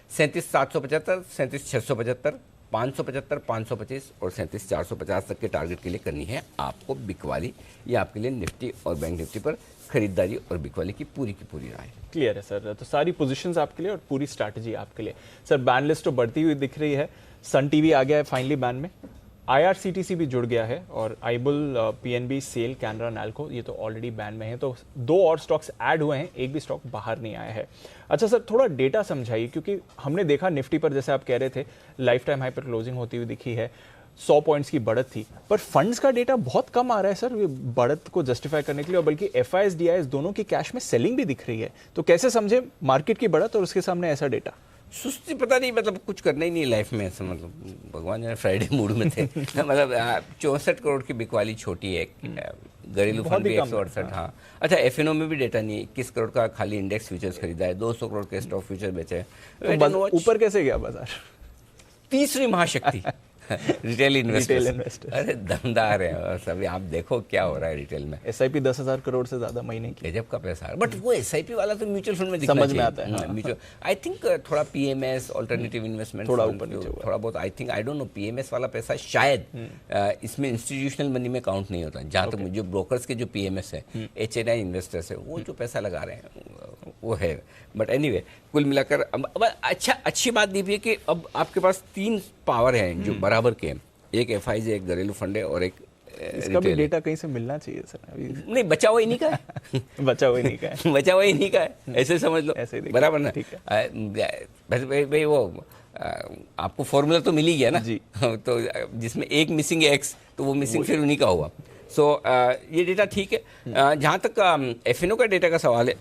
37,775, 37,675, 575, 525 और 37,450 तक के टारगेट के लिए करनी है आपको बिकवाली। ये आपके लिए निफ्टी और बैंक निफ्टी पर खरीदारी और बिकवाली की पूरी राय। क्लियर है सर, तो सारी पोजीशंस आपके लिए और पूरी स्ट्रैटेजी आपके लिए। सर बैन लिस्ट तो बढ़ती हुई दिख रही है, सन टीवी आ गया है फाइनली बैन में, IRCTC भी जुड़ गया है, और आईबुल, PNB, सेल, कैनरा, नैल्को ये तो ऑलरेडी बैन में है। तो 2 और स्टॉक्स ऐड हुए हैं, एक भी स्टॉक बाहर नहीं आया है। अच्छा सर, थोड़ा डेटा समझाइए, क्योंकि हमने देखा निफ्टी पर जैसे आप कह रहे थे लाइफ टाइम हाई पर क्लोजिंग होती हुई दिखी है, 100 पॉइंट्स की बढ़त थी, पर फंड्स का डेटा बहुत कम आ रहा है सर ये बढ़त को जस्टिफाई करने के लिए, और बल्कि FIs, DIs दोनों की कैश में सेलिंग भी दिख रही है। तो कैसे समझे मार्केट की बढ़त और उसके सामने ऐसा डेटा? सुस्ती पता नहीं, मतलब कुछ करना ही नहीं लाइफ में ऐसा, मतलब भगवान जो है फ्राइडे मूड में थे। मतलब 64 करोड़ की बिकवाली छोटी है, घरेलू फंड भी 168। हाँ अच्छा, FNO में भी डेटा नहीं है, 21 करोड़ का खाली इंडेक्स फ्यूचर्स खरीदा है, 200 करोड़ के स्टॉक फ्यूचर बेचे हैं। तो ऊपर कैसे गया बाजार? तीसरी महाशक्ति रिटेल इन्वेस्टर, अरे दमदार है। और सभी आप देखो क्या हो रहा है रिटेल में। SIP 10,000 करोड़ से ज्यादा महीने की, गजब का पैसा है। बट वो SIP वाला तो म्यूचुअल फंड में दिखना समझ में आता है। म्यूचुअल आई थिंक थोड़ा PMS ऑल्टरनेटिव इन्वेस्टमेंट थोड़ा ऊपर नीचे हुआ, थोड़ा बहुत I think, I don't know, PMS वाला पैसा शायद इसमें इंस्टीट्यूशनल मनी में काउंट नहीं होता। जहाँ तक जो ब्रोकर्स के जो PMS है, HNI इन्वेस्टर्स है, वो जो पैसा लगा रहे हैं वो है। बट एनीवे कुल मिलाकर अब अच्छी बात ये भी है कि अब आपके पास 3 पावर हैं जो बराबर के हैं, एक FIs है, एक घरेलू फंड है और एक इसका भी डेटा कहीं से मिलना चाहिए सर। अभी नहीं, बचा हुआ ही नहीं का है बचा हुआ ही नहीं का है बचा हुआ ही नहीं का है, ऐसे समझ लो, ऐसे ही बराबर ना। ठीक है भाई वो आपको फॉर्मूला तो मिल ही गया ना जी। तो जिसमें एक मिसिंग है X, तो वो मिसिंग फिर उन्हीं का हुआ। सो ये डेटा ठीक है। जहाँ तक FNO का डेटा का सवाल है,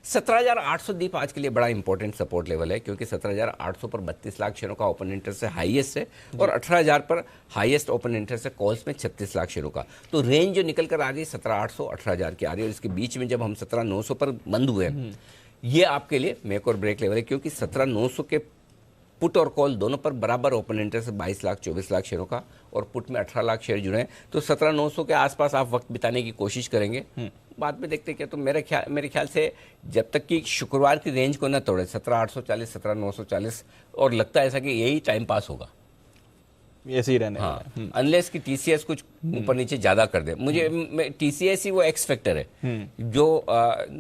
17,800 दीप आज के लिए बड़ा इंपॉर्टेंट सपोर्ट लेवल है, क्योंकि 17,800 पर 32 लाख शेयरों का ओपन इंटरेस्ट से हाईएस्ट है, और 18,000 पर हाईएस्ट ओपन इंटरेस्ट है कॉल्स में 36 लाख शेयरों का। तो रेंज जो निकल कर आ रही है 17,800, 18,000 की आ रही है, और इसके बीच में जब हम 17,900 पर बंद हुए, ये आपके लिए मेक और ब्रेक लेवल है, क्योंकि 17,900 के पुट और कॉल दोनों पर बराबर ओपन इंटरेस्ट 22 लाख 24 लाख शेयरों का, और पुट में 18 लाख शेयर जुड़े हैं। तो 17,900 के आसपास आप वक्त बिताने की कोशिश करेंगे। बाद में देखते क्या, तो मेरे ख्याल से जब तक कि शुक्रवार की रेंज को ना तोड़े 17,840 17,940, और लगता है ऐसा कि यही टाइम पास होगा, ऐसे ही रहने हाँ, अनलेस कि टीसीएस कुछ ऊपर नीचे ज्यादा कर दे। मुझे टीसीएस ही वो एक्स फैक्टर है जो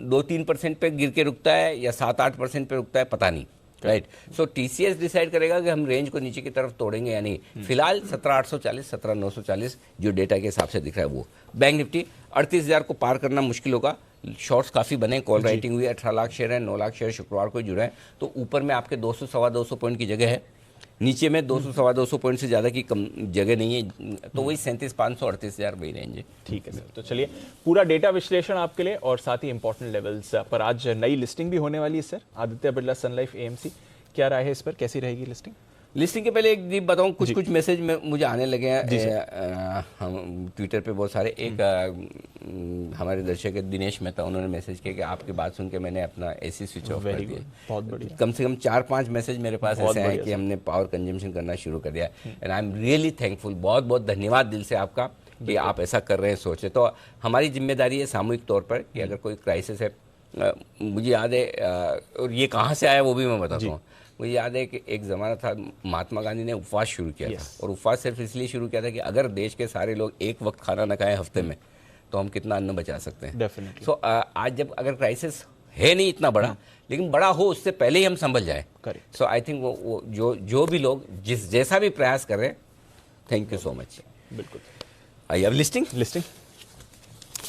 2-3% पे गिर के रुकता है या 7-8% पे रुकता है, पता नहीं, राइट। सो टीसीएस डिसाइड करेगा कि हम रेंज को नीचे की तरफ तोड़ेंगे या नहीं। फिलहाल 17,840 17,940 जो डेटा के हिसाब से दिख रहा है वो। बैंक निफ्टी 38,000 को पार करना मुश्किल होगा। शॉर्ट्स काफी बने, कॉल राइटिंग हुई है, 18 लाख शेयर है, 9 लाख शेयर शुक्रवार को जुड़े हैं। तो ऊपर में आपके 200 सवा 200 पॉइंट की जगह है, नीचे में 200 सवा 200 पॉइंट से ज़्यादा की कम जगह नहीं है। तो वही 37,500 38,000 वही रेंज है। ठीक है सर, तो चलिए पूरा डेटा विश्लेषण आपके लिए और साथ ही इंपॉर्टेंट लेवल्स पर आज नई लिस्टिंग भी होने वाली है सर। आदित्य बिरला सन लाइफ एएमसी, क्या राय है इस पर, कैसी रहेगी लिस्टिंग? लिस्टिंग के पहले एक दीप बताऊं, कुछ मैसेज में मुझे आने लगे हैं हम ट्विटर पे बहुत सारे। एक हमारे दर्शक दिनेश मेहता, उन्होंने मैसेज किया कि आपकी बात सुन के मैंने अपना एसी स्विच ऑफ कर दिया। बहुत बढ़िया। कम से कम 4-5 मैसेज मेरे पास ऐसे हैं कि हमने पावर कंजम्पशन करना शुरू कर दिया। And I am really thankful, बहुत बहुत धन्यवाद दिल से आपका कि आप ऐसा कर रहे हैं, सोचे। तो हमारी जिम्मेदारी है सामूहिक तौर पर कि अगर कोई क्राइसिस है, मुझे याद है, और ये कहाँ से आया वो भी मैं बताता हूँ। मुझे याद है कि एक ज़माना था, महात्मा गांधी ने उपवास शुरू किया था, और उपवास सिर्फ इसलिए शुरू किया था कि अगर देश के सारे लोग एक वक्त खाना न खाएं हफ्ते में, तो हम कितना अन्न बचा सकते हैं। डेफिनेटली। सो आज जब अगर क्राइसिस है नहीं इतना बड़ा, लेकिन बड़ा हो उससे पहले ही हम संभल जाए। सो आई थिंक वो जो भी लोग जैसा भी प्रयास कर रहे हैं, थैंक यू सो मच। बिल्कुल। अब लिस्टिंग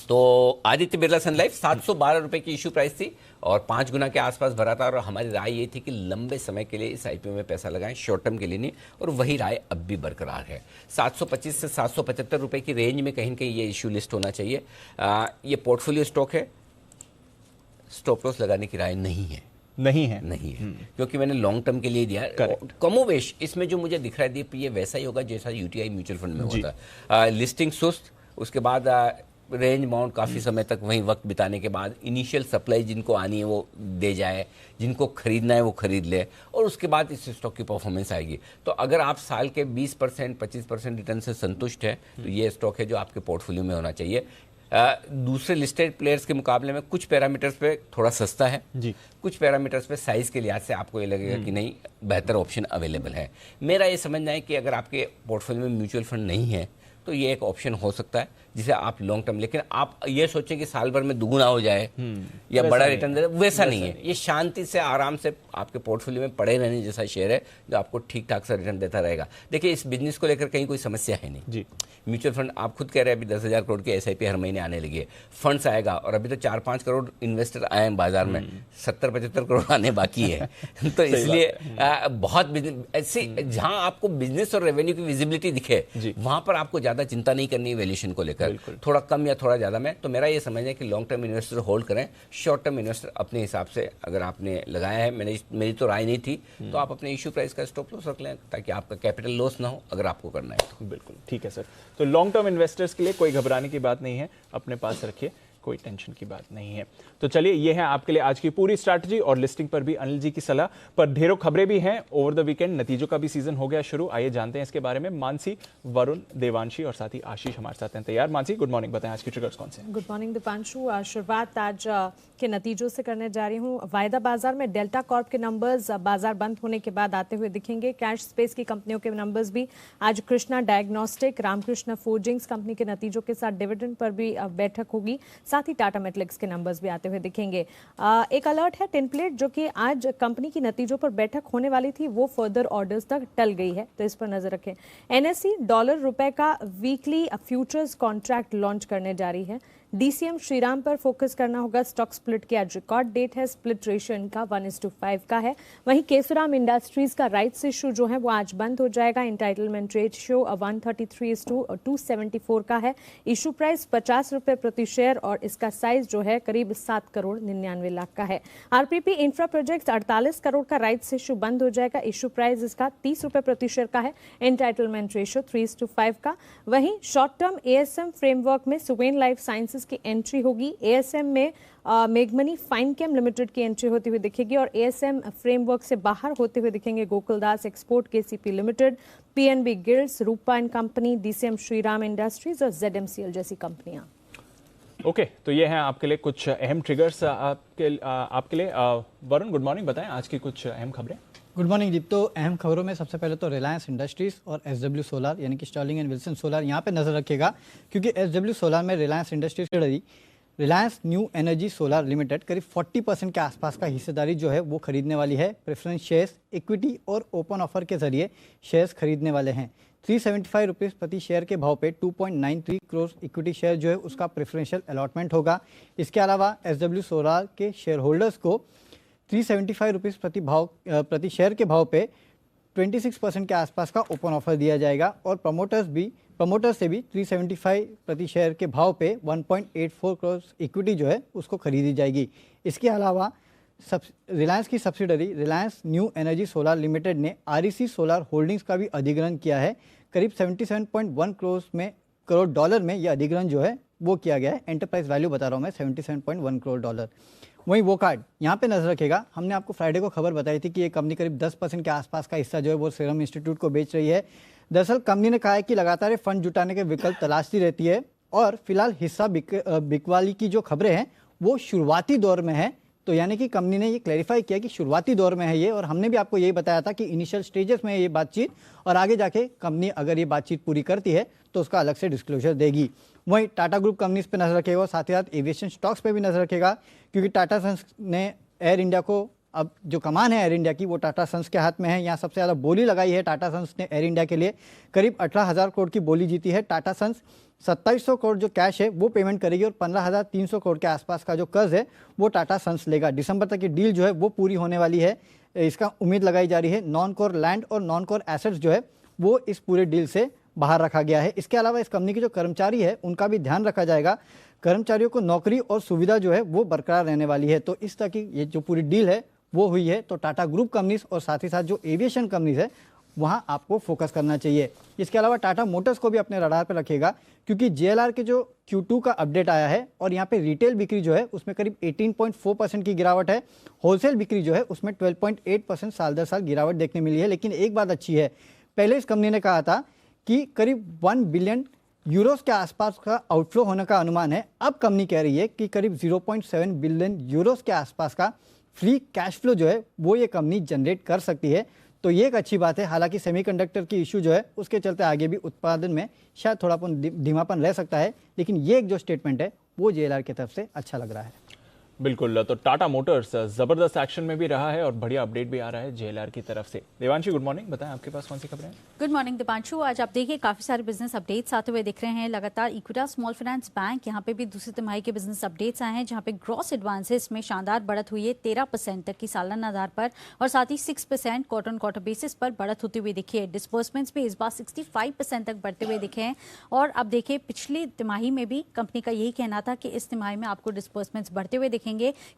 तो आदित्य बिरला सन लाइफ 712 रुपए की इशू प्राइस थी और 5 गुना के आसपास भरा था। और हमारी राय ये थी कि लंबे समय के लिए इस आईपीओ में पैसा लगाएं, शॉर्ट टर्म के लिए नहीं, और वही राय अब भी बरकरार है। 725 से 775 रुपए की रेंज में कहीं न कहीं ये इशू लिस्ट होना चाहिए। ये पोर्टफोलियो स्टॉक है, स्टॉप लॉस लगाने की राय नहीं है, क्योंकि मैंने लॉन्ग टर्म के लिए दिया। कमोवेश इसमें जो मुझे दिख रहा है दीप, ये वैसा ही होगा जैसा यूटीआई म्यूचुअल फंड में होता है। लिस्टिंग सुस्त, उसके बाद रेंज बाउंड काफ़ी समय तक वहीं वक्त बिताने के बाद इनिशियल सप्लाई जिनको आनी है वो दे जाए, जिनको खरीदना है वो खरीद ले, और उसके बाद इस स्टॉक की परफॉर्मेंस आएगी। तो अगर आप साल के 20% 25% रिटर्न से संतुष्ट है, तो ये स्टॉक है जो आपके पोर्टफोलियो में होना चाहिए। दूसरे लिस्टेड प्लेयर्स के मुकाबले में कुछ पैरामीटर्स पे थोड़ा सस्ता है जी, कुछ पैरामीटर्स पे साइज के लिहाज से आपको ये लगेगा कि नहीं बेहतर ऑप्शन अवेलेबल है। मेरा ये समझना है कि अगर आपके पोर्टफोलियो में म्यूचुअल फंड नहीं है तो ये एक ऑप्शन हो सकता है जिसे आप लॉन्ग टर्म, लेकिन आप ये सोचें कि साल भर में दुगुना हो जाए या बड़ा रिटर्न दे, वैसा नहीं है। ये शांति से आराम से आपके पोर्टफोलियो में पड़े रहने जैसा शेयर है जो आपको ठीक ठाक सा रिटर्न देता रहेगा। देखिए इस बिजनेस को लेकर कहीं कोई समस्या है नहीं जी। म्यूचुअल फंड आप खुद कह रहे हैं अभी 10,000 करोड़ की एसआईपी हर महीने आने लगी है, फंड्स आएगा, और अभी तो 4-5 करोड़ इन्वेस्टर आए हैं बाजार में, 70-75 करोड़ आने बाकी है। तो इसलिए बहुत ऐसे जहां आपको बिजनेस और रेवेन्यू की विजिबिलिटी दिखे वहां पर आपको ज्यादा चिंता नहीं करनी है वैल्यूएशन को लेकर, थोड़ा कम या थोड़ा ज्यादा में। तो मेरा ये समझना है कि लॉन्ग टर्म इन्वेस्टर होल्ड करें, शॉर्ट टर्म इन्वेस्टर अपने हिसाब से अगर आपने लगाया है, मेरी तो राय नहीं थी, तो आप अपने इशू प्राइस का स्टॉप लॉस रख लें ताकि आपका कैपिटल लॉस ना हो अगर आपको करना है तो। बिल्कुल ठीक है सर। तो लॉन्ग टर्म इन्वेस्टर्स के लिए कोई घबराने की बात नहीं है, अपने पास रखिए, कोई टेंशन की बात नहीं है। तो चलिए ये है आपके लिए आज की पूरी स्ट्रैटेजी और लिस्टिंग पर भी अनिल जी की सलाह। पर ढेरों खबरें भी हैं, ओवर द वीकेंड नतीजों का भी सीजन हो गया शुरू। आइए जानते हैं इसके बारे में। मानसी, वरुण, देवांशी और साथ ही आशीष हमारे साथ हैं तैयार। मानसी गुड मॉर्निंग, बताएं आज की ट्रिगर्स कौन से हैं? Good morning Deepanshu. शुरुआत आज के नतीजों से करने जा रही हूँ। वायदा बाजार में डेल्टा कॉर्प के नंबर्स बाजार बंद होने के बाद आते हुए दिखेंगे। कैश स्पेस की कंपनियों के नंबर्स भी आज Krishna diagnostic, Ramakrishna forgings company के नतीजों के साथ डिविडेंड पर भी बैठक होगी। साथ ही टाटा मेटलिक्स के नंबर्स भी आते हुए दिखेंगे। एक अलर्ट है टिनप्लेट, जो कि आज कंपनी की नतीजों पर बैठक होने वाली थी, वो फर्दर ऑर्डर्स तक टल गई है, तो इस पर नजर रखें। एनएसई डॉलर रुपए का वीकली फ्यूचर्स कॉन्ट्रैक्ट लॉन्च करने जा रही है। डीसीएम श्रीराम पर फोकस करना होगा। स्टॉक स्प्लिट की आज रिकॉर्ड डेट है। स्प्लिट रेशियो इनका 1:5 का है। वहीं केसुराम इंडस्ट्रीज का राइट्स इशू जो है वो आज बंद हो जाएगा। इंटाइटलमेंट रेशियो 133:274 का है। इशू प्राइस 50 रुपए प्रति शेयर और इसका साइज जो है करीब 7 करोड़ 99 लाख का है। आरपीपी इंफ्रा प्रोजेक्ट्स 48 करोड़ का राइट्स इशू बंद हो जाएगा। इशू प्राइस इसका 30 रुपए प्रति शेयर का है। इंटाइटलमेंट रेशियो 3:5 का। वहीं शॉर्ट टर्म एएसएम फ्रेमवर्क में सुवेन लाइफ साइंसेज सर्विसेज की एंट्री होगी। एएसएम में मेघमनी फाइनकेम लिमिटेड की एंट्री होती हुई दिखेगी और एएसएम फ्रेमवर्क से बाहर होते हुए दिखेंगे Gokuldas export KCP limited, PNB guilds, Rupa and company, DCM Shriram industries और जेडएमसीएल जैसी कंपनियां। ओके, तो ये हैं आपके लिए कुछ अहम ट्रिगर्स। आपके लिए वरुण, गुड मॉर्निंग, बताएं आज की कुछ अहम खबरें। गुड मॉर्निंग दीप। तो अहम खबरों में सबसे पहले तो रिलायंस इंडस्ट्रीज और एसडब्ल्यू सोलार यानी कि स्टर्लिंग एंड विल्सन सोलार यहाँ पे नजर रखेगा, क्योंकि एसडब्ल्यू सोलार में Reliance industries Reliance new energy solar limited करीब 40% के आसपास का हिस्सेदारी जो है वो खरीदने वाली है। प्रेफरेंस शेयर्स, इक्विटी और ओपन ऑफर के जरिए शेयर्स खरीदने वाले हैं। 375 रुपीज़ प्रति शेयर के भाव पे 2.93 करोड़ इक्विटी शेयर जो है उसका प्रेफरेंशियल अलॉटमेंट होगा। इसके अलावा एसडब्ल्यू सोलार के शेयर होल्डर्स को 375 रुपीज़ प्रति शेयर के भाव पे 26% के आसपास का ओपन ऑफर दिया जाएगा और प्रमोटर्स से भी 375 प्रति शेयर के भाव पे 1.84 करोड़ इक्विटी जो है उसको खरीदी जाएगी। इसके अलावा रिलायंस की subsidiary Reliance new energy solar limited ने आरईसी सोलार होल्डिंग्स का भी अधिग्रहण किया है। करीब 77.1 करोड़ डॉलर में यह अधिग्रहण जो है वो किया गया है। एंटरप्राइज वैल्यू बता रहा हूँ मैं, 77.1 करोड़ डॉलर। वहीं वो कार्ड यहाँ पे नजर रखेगा। हमने आपको फ्राइडे को खबर बताई थी कि ये कंपनी करीब 10% के आसपास का हिस्सा जो है वो सीरम इंस्टीट्यूट को बेच रही है। दरअसल कंपनी ने कहा है कि लगातार ये फंड जुटाने के विकल्प तलाशती रहती है और फिलहाल हिस्सा बिकवाली की जो खबरें हैं वो शुरुआती दौर में है। तो यानी कि कंपनी ने ये क्लैरिफाई किया कि शुरुआती दौर में है ये, और हमने भी आपको यही बताया था कि इनिशियल स्टेजेस में ये बातचीत, और आगे जाके कंपनी अगर ये बातचीत पूरी करती है तो उसका अलग से डिस्क्लोजर देगी। वहीं टाटा ग्रुप कंपनीज पे नजर रखेगा और साथ ही साथ एविएशन स्टॉक्स पे भी नजर रखेगा, क्योंकि टाटा सन्स ने एयर इंडिया को, अब जो कमान है एयर इंडिया की वो टाटा सन्स के हाथ में है। यहाँ सबसे ज़्यादा बोली लगाई है टाटा सन्स ने एयर इंडिया के लिए, करीब 18,000 करोड़ की बोली जीती है। टाटा सन्स 2700 करोड़ जो कैश है वो पेमेंट करेगी और 15,300 करोड़ के आसपास का जो कर्ज है वो टाटा सन्स लेगा। दिसंबर तक की डील जो है वो पूरी होने वाली है, इसका उम्मीद लगाई जा रही है। नॉन कोर लैंड और नॉन कोर एसेट्स जो है वो इस पूरे डील से बाहर रखा गया है। इसके अलावा इस कंपनी के जो कर्मचारी है उनका भी ध्यान रखा जाएगा। कर्मचारियों को नौकरी और सुविधा जो है वो बरकरार रहने वाली है। तो इस तरह की ये जो पूरी डील है वो हुई है। तो टाटा ग्रुप कंपनीज और साथ ही साथ जो एविएशन कंपनीज है वहां आपको फोकस करना चाहिए। इसके अलावा टाटा मोटर्स को भी अपने रडार पर रखेगा, क्योंकि JLR के जो Q2 का अपडेट आया है और यहाँ पे रिटेल बिक्री जो है उसमें करीब 18.4% की गिरावट है। होलसेल बिक्री जो है उसमें 12.8% साल दर साल गिरावट देखने मिली है। लेकिन एक बात अच्छी है, पहले इस कंपनी ने कहा था कि करीब 1 बिलियन यूरोस के आसपास का आउटफ्लो होने का अनुमान है। अब कंपनी कह रही है कि करीब 0.7 बिलियन यूरोस के आसपास का फ्री कैश फ्लो जो है वो ये कंपनी जनरेट कर सकती है। तो ये एक अच्छी बात है। हालांकि सेमीकंडक्टर की इशू जो है उसके चलते आगे भी उत्पादन में शायद थोड़ापन धीमापन रह सकता है, लेकिन ये एक जो स्टेटमेंट है वो JLR की तरफ से अच्छा लग रहा है। बिल्कुल, तो टाटा मोटर्स जबरदस्त एक्शन में भी रहा है और बढ़िया अपडेट भी आ रहा है JLR की तरफ से। देवांशी, गुड मॉर्निंग, बताएं आपके पास कौन सी खबरें हैं? Good morning Deepanshu. आज आप देखिए काफी सारे बिजनेस अपडेट्स आते हुए दिख रहे हैं लगातार। इक्विटा स्मॉल फाइनेंस बैंक यहाँ पे भी दूसरी तिमाही के बिजनेस अपडेट्स आए हैं, जहाँ पे ग्रॉस एडवांसेस में शानदार बढ़त हुई है 13% तक की सालाना आधार पर, और साथ ही 6% क्वार्टर ऑन क्वार्टर बेसिस पर बढ़त होती हुई दिखी है। डिस्बर्समेंट्स भी इस बार 65% तक बढ़ते हुए दिखे हैं। और अब देखिए पिछली तिमाही में भी कंपनी का यही कहना था कि इस तिमाही में आपको डिस्बर्समेंट्स बढ़ते हुए दिखेंगे।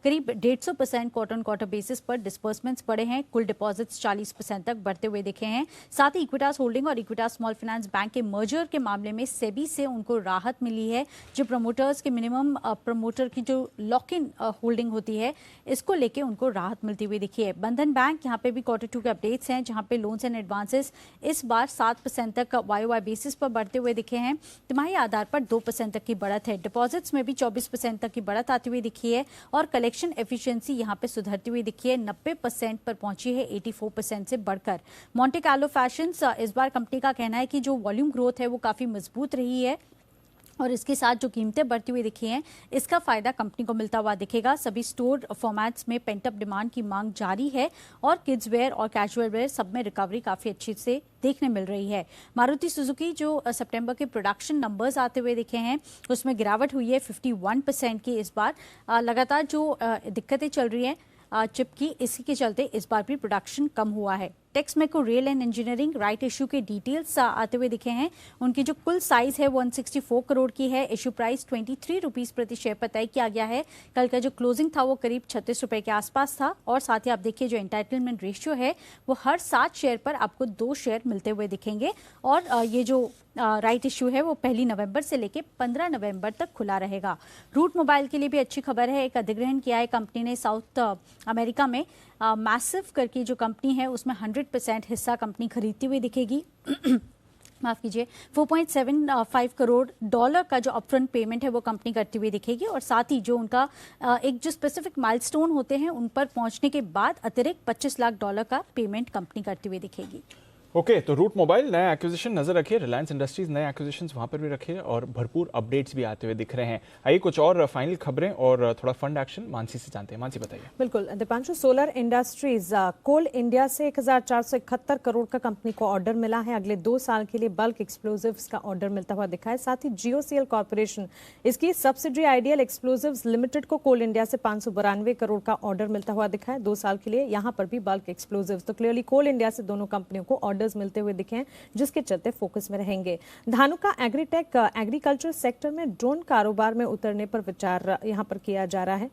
करीब 150% क्वार्टर ऑन क्वार्टर बेसिस पर डिस्बर्समेंट्स बढ़े हैं। कुल डिपॉजिट्स 40% तक बढ़ते हुए दिखे हैं। साथ ही इक्विटास होल्डिंग और इक्विटास स्मॉल फाइनेंस बैंक के मर्जर के मामले में सेबी से उनको राहत मिली है। जो प्रमोटर्स के मिनिमम प्रमोटर की जो लॉक इन होल्डिंग होती है इसको लेके उनको राहत मिलती हुई दिखी है। बंधन बैंक यहाँ पे भी Q2 के अपडेट्स हैं, जहाँ पे लोन्स एंड एडवांसेस इस बार 7% तक YOY बेसिस पर बढ़ते हुए दिखे हैं। तिमाही आधार पर 2% तक की बढ़त है। डिपॉजिट्स में भी 24% तक की बढ़त आती हुई दिखी है और कलेक्शन एफिशिएंसी यहाँ पे सुधरती हुई दिखी है। 90% पर पहुंची है 84% से बढ़कर। मॉन्टे कार्लो फैशंस इस बार कंपनी का कहना है कि जो वॉल्यूम ग्रोथ है वो काफी मजबूत रही है और इसके साथ जो कीमतें बढ़ती हुई दिखी हैं इसका फायदा कंपनी को मिलता हुआ दिखेगा। सभी स्टोर फॉर्मेट्स में पेंटअप डिमांड की मांग जारी है और किड्स वेयर और कैजुअल वेयर सब में रिकवरी काफी अच्छी से देखने मिल रही है। मारुति सुजुकी जो सितंबर के प्रोडक्शन नंबर्स आते हुए दिखे हैं उसमें गिरावट हुई है 51% की। इस बार लगातार जो दिक्कतें चल रही हैं चिप की, इसी के चलते इस बार भी प्रोडक्शन कम हुआ है। Texmaco rail and engineering right issue के डिटेल्स आते हुए दिखे हैं। उनकी जो कुल साइज है 164 करोड़ की है। इशू प्राइस 23 रुपीज प्रति शेयर पर तय किया गया है। कल का जो क्लोजिंग था वो करीब 36 रुपए के आसपास था। और साथ ही आप देखिए जो एंटाइटलमेंट रेशियो है वो हर 7 शेयर पर आपको 2 शेयर मिलते हुए दिखेंगे। और ये जो राइट इशू है वो 1 नवंबर से लेके 15 नवंबर तक खुला रहेगा। रूट मोबाइल के लिए भी अच्छी खबर है। एक अधिग्रहण किया है कंपनी ने साउथ अमेरिका में। मैसिव करके जो कंपनी है उसमें 100% हिस्सा कंपनी खरीदती हुई दिखेगी। माफ कीजिए, $4.75 करोड़ का जो अपफ्रंट पेमेंट है वो कंपनी करती हुई दिखेगी। और साथ ही जो उनका एक जो स्पेसिफिक माइलस्टोन होते हैं उन पर पहुंचने के बाद अतिरिक्त $25 लाख का पेमेंट कंपनी करती हुई दिखेगी। ओके, तो रूट मोबाइल नया एक्विजिशन नजर रखिए, रिलायंस इंडस्ट्रीज नए एक्विजिशंस वहां पर भी रखिए और भरपूर अपडेट्स भी आते हुए दिख रहे हैं। आइए कुछ और फाइनल खबरें और थोड़ा फंड एक्शन मानसी से जानते हैं। मानसी बताइए। बिल्कुल दीपांशु, सोलर इंडस्ट्रीज कोल इंडिया से 1471 करोड़ का कंपनी को ऑर्डर मिला है। अगले 2 साल के लिए बल्क एक्सप्लोजिव्स का ऑर्डर मिलता हुआ दिखा है। साथ ही जीओसीएल कॉर्पोरेशन इसकी सब्सिडरी आइडियल एक्सप्लोजिव्स लिमिटेड को कोल इंडिया से 592 करोड़ का ऑर्डर मिलता हुआ दिखा है 2 साल के लिए। यहां पर भी बल्क एक्सप्लोजिव्स, तो क्लियरली कोल इंडिया से दोनों कंपनियों को मिलते हुए दिखे हैं, जिसके चलते फोकस में रहेंगे। धानुका एग्रीटेक एग्रीकल्चर सेक्टर में ड्रोन कारोबार में उतरने पर विचार यहां पर किया जा रहा है,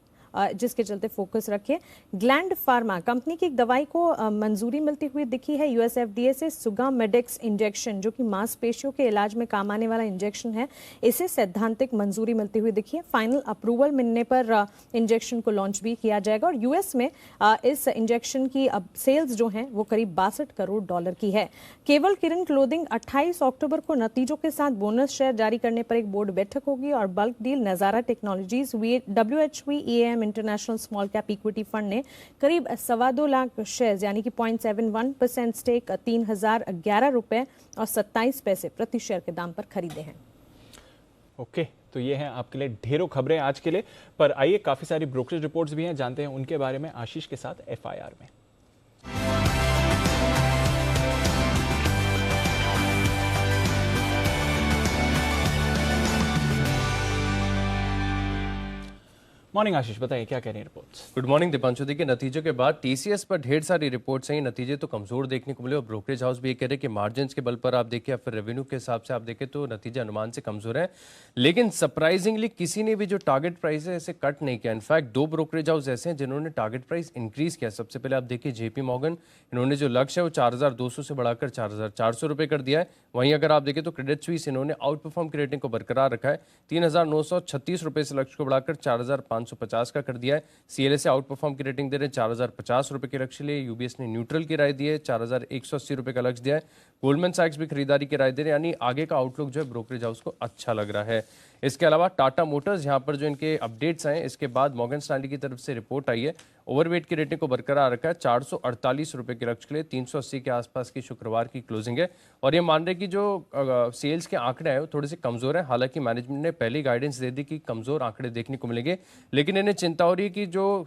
जिसके चलते फोकस रखिए। ग्लैंड फार्मा कंपनी की एक दवाई को मंजूरी मिलती हुई दिखी है यूएसएफडीए से। सुगा मेडेक्स इंजेक्शन जो कि मांसपेशियों के इलाज में काम आने वाला इंजेक्शन है, इसे सैद्धांतिक मंजूरी मिलती हुई दिखी है। फाइनल अप्रूवल मिलने पर इंजेक्शन को लॉन्च भी किया जाएगा। और यूएस में इस इंजेक्शन की अब सेल्स जो हैं वो करीब $62 करोड़ की है। केवल किरण क्लोथिंग 28 अक्टूबर को नतीजों के साथ बोनस शेयर जारी करने पर एक बोर्ड बैठक होगी। और बल्क डील नजारा technologies WHVEAM international small cap equity fund ने करीब 2.25 लाख शेयर यानी कि 0.71% स्टेक 3011 रुपए और 27 पैसे प्रति शेयर के दाम पर खरीदे हैं। ओके, तो ये हैं आपके लिए ढेरों खबरें आज के लिए। पर आइए काफी सारी ब्रोकरेज रिपोर्ट्स भी हैं, जानते हैं उनके बारे में आशीष के साथ FIR में। मॉर्निंग आशीष, बताइए क्या कह रही हैं रिपोर्ट्स। Good morning Deepanshu. देखिए नतीजों के बाद टीसीएस पर ढेर सारी रिपोर्ट्स हैं। नतीजे तो कमजोर देखने को मिले और ब्रोकरेज हाउस भी ये कह रहे हैं कि मार्जिन्स के बल पर आप देखें या फिर रेवेन्यू के हिसाब से आप देखें तो नतीजे अनुमान से कमजोर है। लेकिन सरप्राइजिंगली किसी ने भी जो टारगेट प्राइस है इसे कट नहीं किया। इनफैक्ट 2 ब्रोकरेज हाउस ऐसे हैं जिन्होंने टारगेट प्राइस इंक्रीज किया। सबसे पहले आप देखिए JP मॉर्गन, इन्होंने जो लक्ष्य है वो 4200 से बढ़ाकर 4400 रुपये कर दिया है। वहीं अगर आप देखें तो क्रेडिट स्विस इन्होंने आउट परफॉर्म की रेटिंग को बरकरार रखा है। 3936 रुपये से लक्ष्य को बढ़ाकर 4550 का कर दिया है। CLA से आउट परफॉर्म की रेटिंग दे रहे हैं 4050 रुपये के लक्ष्य लिए। UBS ने न्यूट्रल की राय दी है, 4180 रुपये का लक्ष्य दिया है। गोल्डमैन सैक्स भी खरीदारी की राय दे रहे हैं, यानी आगे का आउटलुक जो है ब्रोकरेज हाउस को अच्छा लग रहा है। इसके अलावा टाटा मोटर्स यहाँ पर जो इनके अपडेट्स आए इसके बाद मॉर्गन स्टैनली की तरफ से रिपोर्ट आई है। ओवरवेट की रेटिंग को बरकरार रखा है। 448 रुपये के लक्ष्य के लिए 380 के आसपास की शुक्रवार की क्लोजिंग है। और ये मान रहे कि जो सेल्स के आंकड़े हैं वो थोड़े से कमजोर है। हालांकि मैनेजमेंट ने पहली गाइडेंस दे दी कि कमजोर आंकड़े देखने को मिलेंगे, लेकिन इन्हें चिंता हो रही है कि जो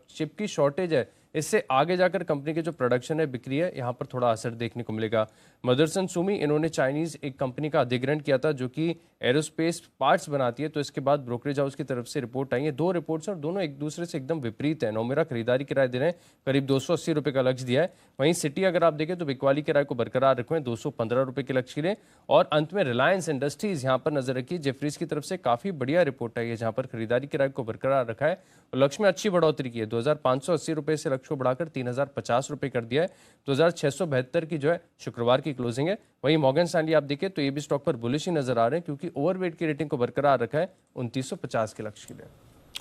चिप की शॉर्टेज है इससे आगे जाकर कंपनी के जो प्रोडक्शन है, बिक्री है, यहाँ पर थोड़ा असर देखने को मिलेगा। मदरसन सुमी इन्होंने चाइनीज एक कंपनी का अधिग्रहण किया था जो कि एरोस्पेस पार्ट्स बनाती है। तो इसके बाद ब्रोकरेज हाउस की तरफ से रिपोर्ट आई है। 2 रिपोर्ट्स और दोनों एक दूसरे से एकदम विपरीत है। नोमेरा खरीदारी किराए दे रहे हैं, करीब 280 रुपये का लक्ष्य दिया है। वहीं सिटी अगर आप देखें तो बिकवाली किराए को बरकरार रखे 215 रुपये के लक्ष्य के लिए। और अंत में रिलायंस इंडस्ट्रीज यहाँ पर नजर रखी। जेफरीज की तरफ से काफी बढ़िया रिपोर्ट आई है जहाँ पर खरीदारी किराए को बरकरार रखा है और लक्ष्य में अच्छी बढ़ोतरी की है। 2580 रुपये से लक्ष्य को बढ़ाकर 3050 रुपये कर दिया है। 2672 की जो है शुक्रवार की क्लोजिंग है। वहीं मॉर्गन स्टैनली आप देखें तो ये भी स्टॉक पर बुलिश ही नजर आ रहे हैं क्योंकि ओवरवेट की रेटिंग को बरकरार रखा है 2950 के लक्ष्य के लिए।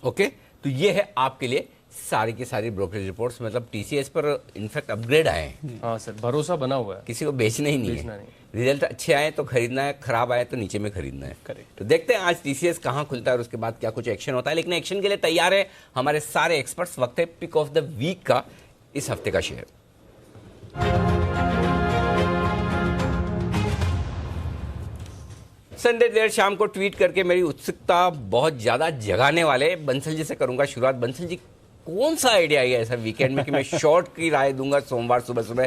ओके, तो ये है आपके लिए सारी की सारी ब्रोकरेज रिपोर्ट्स। मतलब टीसीएस पर इनफैक्ट अपग्रेड आए हैं। हाँ सर, भरोसा बना हुआ है, किसी को बेचना ही नहीं है। रिजल्ट अच्छे आए तो खरीदना है, खराब आए तो नीचे में खरीदना है। करेक्ट। तो देखते हैं आज टीसीएस कहाँ खुलता है और उसके बाद क्या कुछ एक्शन होता है। लेकिन एक्शन के लिए तैयार है हमारे सारे एक्सपर्ट्स। वक्त है पिक ऑफ द वीक का, इस हफ्ते का शेयर। संडे देर शाम को ट्वीट करके मेरी उत्सुकता बहुत ज्यादा जगाने वाले बंसल जी से करूंगा शुरुआत। बंसल जी, कौन सा आइडिया है ऐसा वीकेंड में कि मैं शॉर्ट की राय दूंगा सोमवार सुबह सुबह?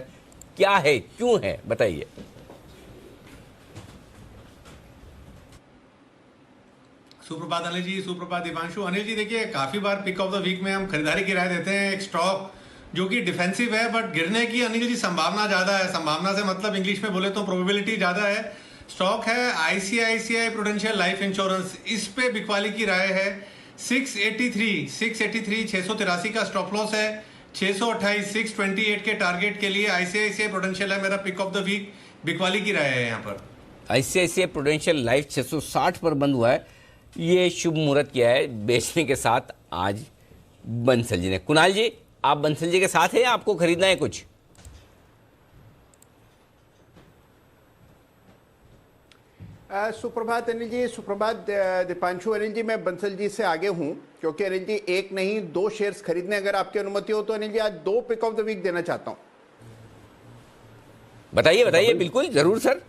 क्या है, क्यों है, बताइए। सुप्रभात अनिल जी, सुप्रभात दीपांशु। अनिल जी देखिए, काफी बार पिक ऑफ द वीक में हम खरीदारी की राय देते हैं एक स्टॉक जो कि डिफेंसिव है, बट गिरने की अनिल जी संभावना ज्यादा है। संभावना से मतलब इंग्लिश में बोले तो प्रोबेबिलिटी ज्यादा है। स्टॉक है आईसीआईसीआई प्रूडेंशियल लाइफ इंश्योरेंस, इस पे बिकवाली की राय है 683 683 का स्टॉप लॉस है, 628 628 के टारगेट के लिए आईसीआईसीआई प्रूडेंशियल है मेरा पिक ऑफ द वीक। बिकवाली की राय है यहाँ पर। आईसीआईसीआई प्रूडेंशियल लाइफ 660 पर बंद हुआ है। ये शुभ मुहूर्त किया है बेचने के साथ आज बंसल जी ने। कुणाल जी, आप बंसल जी के साथ हैं या आपको खरीदना है कुछ? सुप्रभात अनिल जी, सुप्रभात दीपांशु। अनिल जी, मैं बंसल जी से आगे हूं, क्योंकि अनिल जी एक नहीं 2 शेयर्स खरीदने अगर आपकी अनुमति हो तो अनिल जी आज 2 पिक ऑफ द वीक देना चाहता हूं। बताइए बताइए, बिल्कुल जरूर सर।